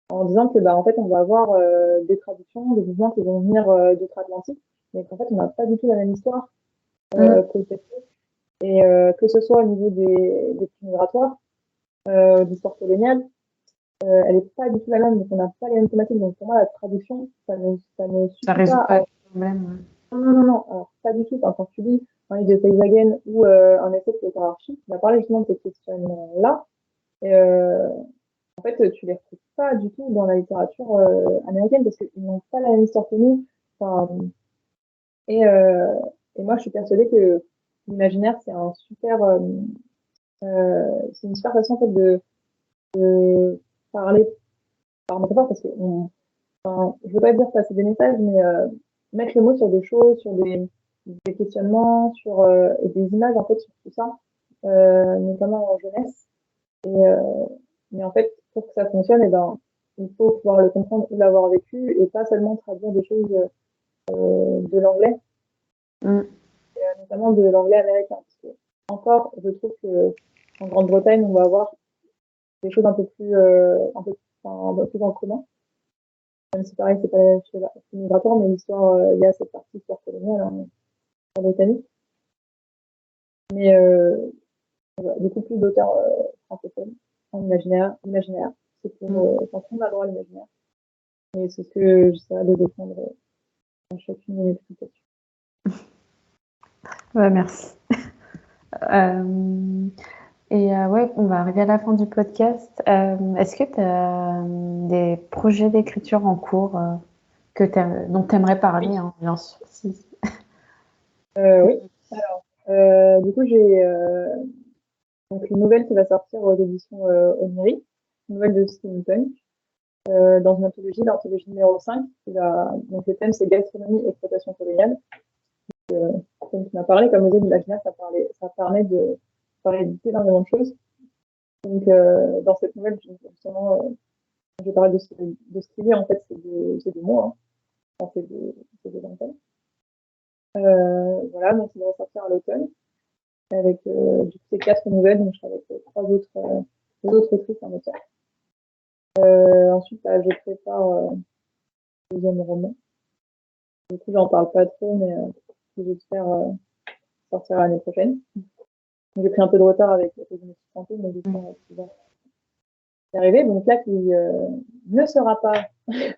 en disant que, bah, en fait, on va avoir des traductions, des mouvements qui vont venir d'outre-Atlantique, mais qu'en fait, on n'a pas du tout la même histoire que le fait. Et que ce soit au niveau des flux migratoires, d'histoire coloniale, elle n'est pas du tout la même, donc on n'a pas les mêmes thématiques. Donc pour moi, la traduction, ça ne Ça suffit résout pas pas à... le problème. Non, non, non, non, alors pas du tout. Enfin, quand tu lis un livre de Teichwagen ou un essai de Peter Archie, qui va parler justement de ces questions-là, et en fait, tu les retrouves pas du tout dans la littérature américaine parce qu'ils n'ont pas la même histoire que nous. Enfin, et, euh, et moi, je suis persuadée que l'imaginaire, c'est une super façon en fait, de parler par métaphore parce que enfin, je veux pas dire passer des messages, mais mettre le mot sur des choses, sur des questionnements, et des images en fait sur tout ça, notamment en jeunesse. Et, mais en fait, pour que ça fonctionne, eh ben, il faut pouvoir le comprendre ou l'avoir vécu et pas seulement traduire des choses de l'anglais, Mm. notamment de l'anglais américain. Parce que, encore, je trouve que en Grande-Bretagne, on va avoir des choses un peu plus en commun. Même si pareil, c'est pas la chose migratoire, mais l'histoire, il y a cette partie histoire coloniale en Britannique. Mais voilà, beaucoup plus d'auteurs francophones en imaginaire. C'est pour quand on a le droit à l'imaginaire. Et c'est ce que j'essaierai de défendre dans chacune de mes explications. Ouais, merci. Ouais, on va arriver à la fin du podcast. Est-ce que tu as des projets d'écriture en cours dont tu aimerais parler, hein, bien sûr. Oui. Alors, du coup, j'ai donc une nouvelle qui va sortir aux éditions Omiri, une nouvelle de steampunk, dans une anthologie, l'anthologie numéro 5. Donc le thème, c'est gastronomie, exploitation coloniale. Comme tu m'as parlé, comme musée d'imaginaire, ça permet de parler d'énormément de choses. Donc, dans cette nouvelle, justement, je parle de ce qu'il y a, en fait, c'est des mots, hein. Enfin, c'est des dentelles. Voilà, donc il va sortir à l'automne avec du coup, ces 4 nouvelles, donc je serai avec deux autres autrices en auteur. Ensuite, bah, je prépare le deuxième roman. Du coup, j'en parle pas trop, mais j'espère sortir l'année prochaine. Donc, j'ai pris un peu de retard avec la cause de notre santé, mais j'espère pouvoir y arriver. Donc là, qui ne sera pas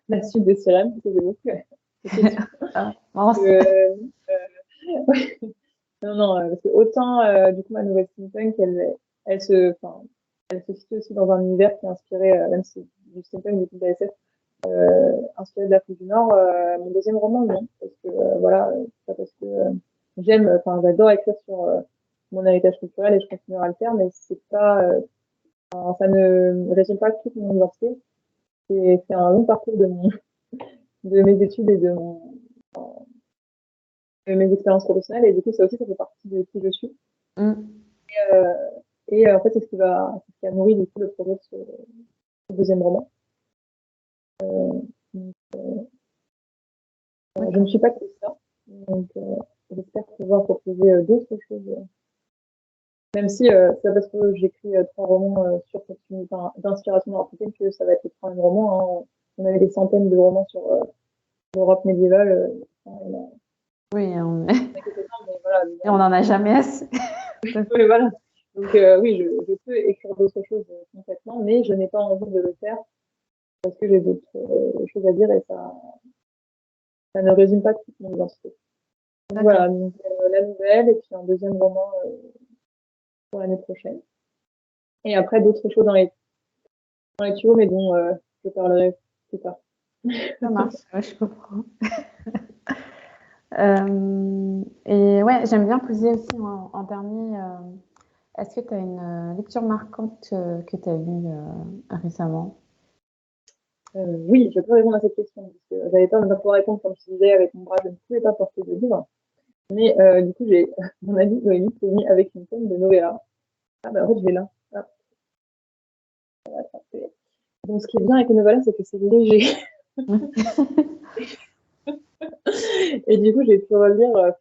la suite de Sirène, parce que j'ai beaucoup de questions. Non, non, parce que autant, du coup, ma nouvelle steampunk, elle se situe aussi dans un univers qui est inspiré, même si du steampunk, du coup, de la SF, inspiré de l'Afrique du Nord. Mon deuxième roman, non, parce que, voilà, pas parce que j'adore écrire sur mon héritage culturel et je continuerai à le faire, mais c'est pas, ça ne résume pas toute mon identité. C'est un long parcours de mes études et de mes expériences professionnelles, et du coup, ça aussi, ça fait partie de qui je suis. Mm. Euh, et en fait, c'est ce qui a nourri du coup le projet le deuxième roman. Je ne suis pas que ça, donc j'espère pouvoir proposer d'autres choses. Même si c'est parce que j'écris 3 romans sur cette unité d'inspiration nord-africaine que ça va être le troisième roman. Hein. On avait des centaines de romans sur l'Europe médiévale. Oui, Mais voilà, et on n'en a jamais assez. oui, voilà. Donc oui, je peux écrire d'autres choses complètement, mais je n'ai pas envie de le faire parce que j'ai d'autres choses à dire et ça ne résume pas toute mon identité. Donc voilà, donc, la nouvelle et puis un deuxième roman pour l'année prochaine. Et après d'autres choses dans les tuyaux, mais dont je parlerai plus tard. Ça marche, ouais, je comprends. Et ouais, j'aime bien poser aussi en dernier, est-ce que tu as une lecture marquante que tu as lue récemment? Oui, je peux répondre à cette question parce que j'avais peur de ne pas pouvoir répondre comme je disais avec mon bras, je ne pouvais pas porter de livre. Mais du coup, j'ai mon ami Noémie qui est mis avec une tonne de novella. Ah bah en fait, je vais là. Ah, ça va attraper. Donc ce qui est bien avec les novellas, c'est que c'est léger. Et du coup, j'ai pu relire.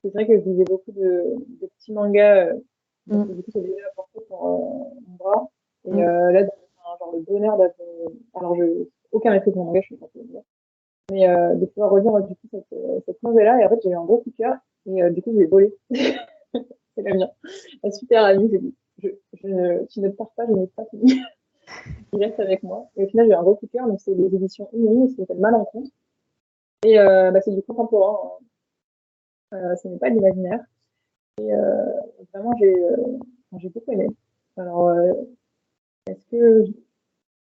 C'est vrai que je lisais beaucoup de petits mangas. Donc, du coup, c'est déjà apporté pour mon bras. Et là, genre le bonheur d'avoir. Alors, aucun maîtrise de mon manga, je suis pas sûre de dire. Mais de pouvoir relire du coup cette novella. Et en fait, j'ai eu un gros coup de cœur. Et du coup, je l'ai volé. C'est la mienne. La super amie, j'ai dit tu ne pars pas, je n'ai pas fini. Il reste avec moi. Et au final, j'ai eu un gros coup de cœur. Donc, c'est les éditions Unimi, ça s'appelle Malencontre. Et c'est du contemporain. Ce n'est pas de l'imaginaire. Et vraiment, j'ai beaucoup aimé. Alors, est-ce que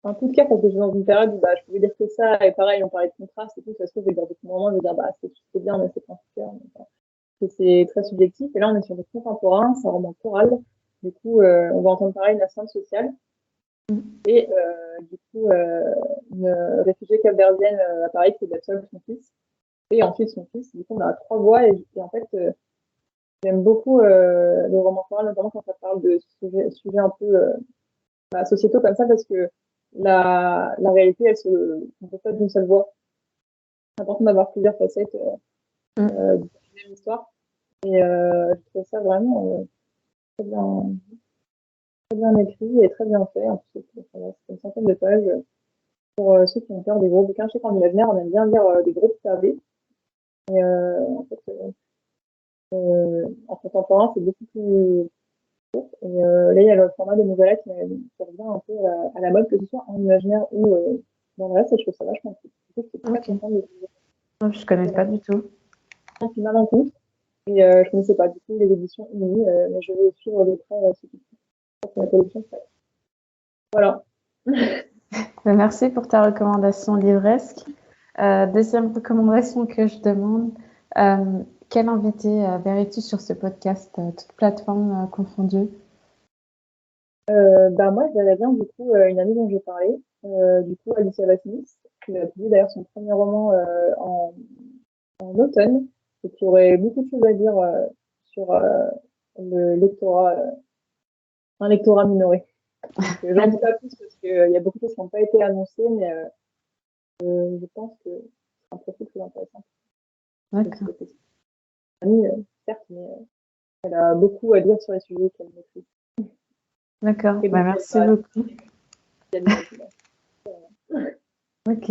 un coup de cœur parce que j'étais dans une période où bah, je pouvais dire que ça, et pareil, on parlait de contraste et tout, ça se trouve, je vais dire depuis un moment, je vais dire bah c'est bien, mais c'est pas un coup de cœur. C'est très subjectif. Et là, on est sur le contemporain, c'est un roman choral. Du coup, on va entendre parler d'une assistante sociale. Et du coup, une réfugiée capverdienne à Paris qui est seule son fils. Et ensuite son fils. Du coup, on a 3 voix. Et en fait, j'aime beaucoup le roman choral, notamment quand ça parle de sujets un peu sociétaux comme ça, parce que la réalité, elle se compose pas d'une seule voix. C'est important d'avoir plusieurs facettes d'une même histoire. Et je trouve ça vraiment très bien écrit et très bien fait. En plus, c'est une centaine de pages. Pour ceux qui ont peur des gros bouquins, je sais qu'en imaginaire, on aime bien lire des gros pavés. Et en fait, en contemporain, c'est beaucoup plus court. Et là, il y a le format de novella qui revient un peu à la mode, que ce soit en imaginaire ou dans le reste, et je trouve ça vachement cool. Du coup, je suis très contente de Je ne connais pas du tout. qui m'a rencontré. Et je ne connaissais pas du tout les éditions Unimi, mais je vais suivre de près ce qui se passe dans la collection. Voilà. Merci pour ta recommandation livresque. Deuxième recommandation que je demande, quel invité verrais-tu sur ce podcast, toutes plateformes confondues? Bah moi, je verrais bien du coup une amie dont j'ai parlé, du coup Alicia Basnis, qui a publié d'ailleurs son premier roman en automne, et qui aurait beaucoup de choses à dire sur le lectorat, un lectorat minoré. Donc, j'en dis pas plus parce qu'il y a beaucoup de choses qui n'ont pas été annoncées, mais je pense que c'est un profil très intéressant. D'accord. Amie, certes, mais elle a beaucoup à dire sur les sujets qu'elle maîtrise. D'accord, bah, merci beaucoup. Ok.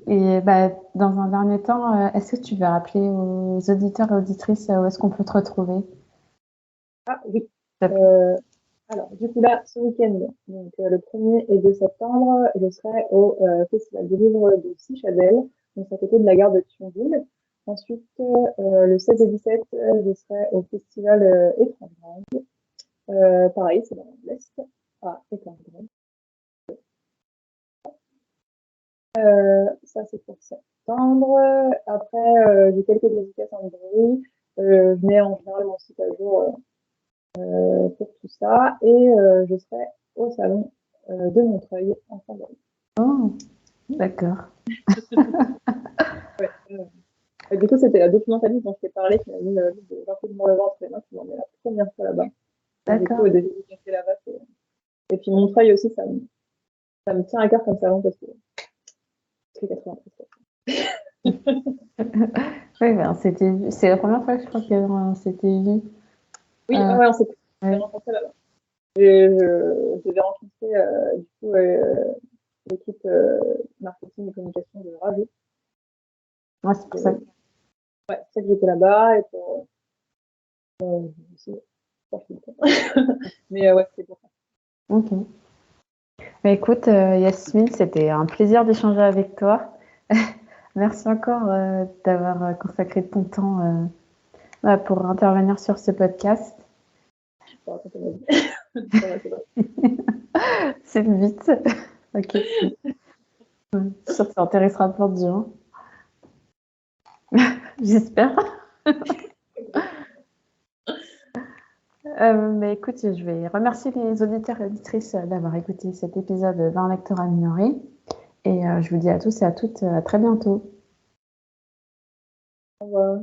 Et bah, dans un dernier temps, est-ce que tu veux rappeler aux auditeurs et auditrices où est-ce qu'on peut te retrouver? Ah oui. Alors, du coup, là, ce week-end, donc le 1er et 2 septembre, je serai au Festival du livre de Sichadel, donc à côté de la gare de Thionville. Ensuite, le 16 et 17, je serai au Festival Étrange. Pareil, c'est dans l'Est. Ah, Étrange. Ça, c'est pour septembre. Après, j'ai quelques dédicaces en librairie. Je mets en général mon site à jour pour tout ça. Et je serai au salon de Montreuil en fin d'année. Oh, d'accord. Du coup, c'était la documentaliste dont je t'ai parlé qui m'a mis le livre de Jean-Claude Morlevent entre les mains, qui m'en est la première fois là-bas. D'accord. Du coup, dédicacé là-bas, c'est puis Montreuil aussi, ça me tient à cœur comme salon parce que c'est 93. Oui, ben, c'est la première fois que je crois qu'on s'était vu. Oui, ouais, on s'est Ouais. rencontrés là-bas. Je devais rencontrer du coup l'équipe marketing et communication de Ravi. Ouais, c'est pour ça. Ouais, c'est ça que j'étais là-bas et pour aussi, mais ouais, c'était pour ça. Ok. Bah, écoute, Yasmine, c'était un plaisir d'échanger avec toi. Merci encore d'avoir consacré ton temps pour intervenir sur ce podcast. Pour raconter ma vie. C'est vrai. C'est le but. Ok. Je suis sûre que ça intéressera plein de gens. J'espère. Mais écoute, je vais remercier les auditeurs et auditrices d'avoir écouté cet épisode d'un lectorat minoré. Et je vous dis à tous et à toutes à très bientôt. Au revoir.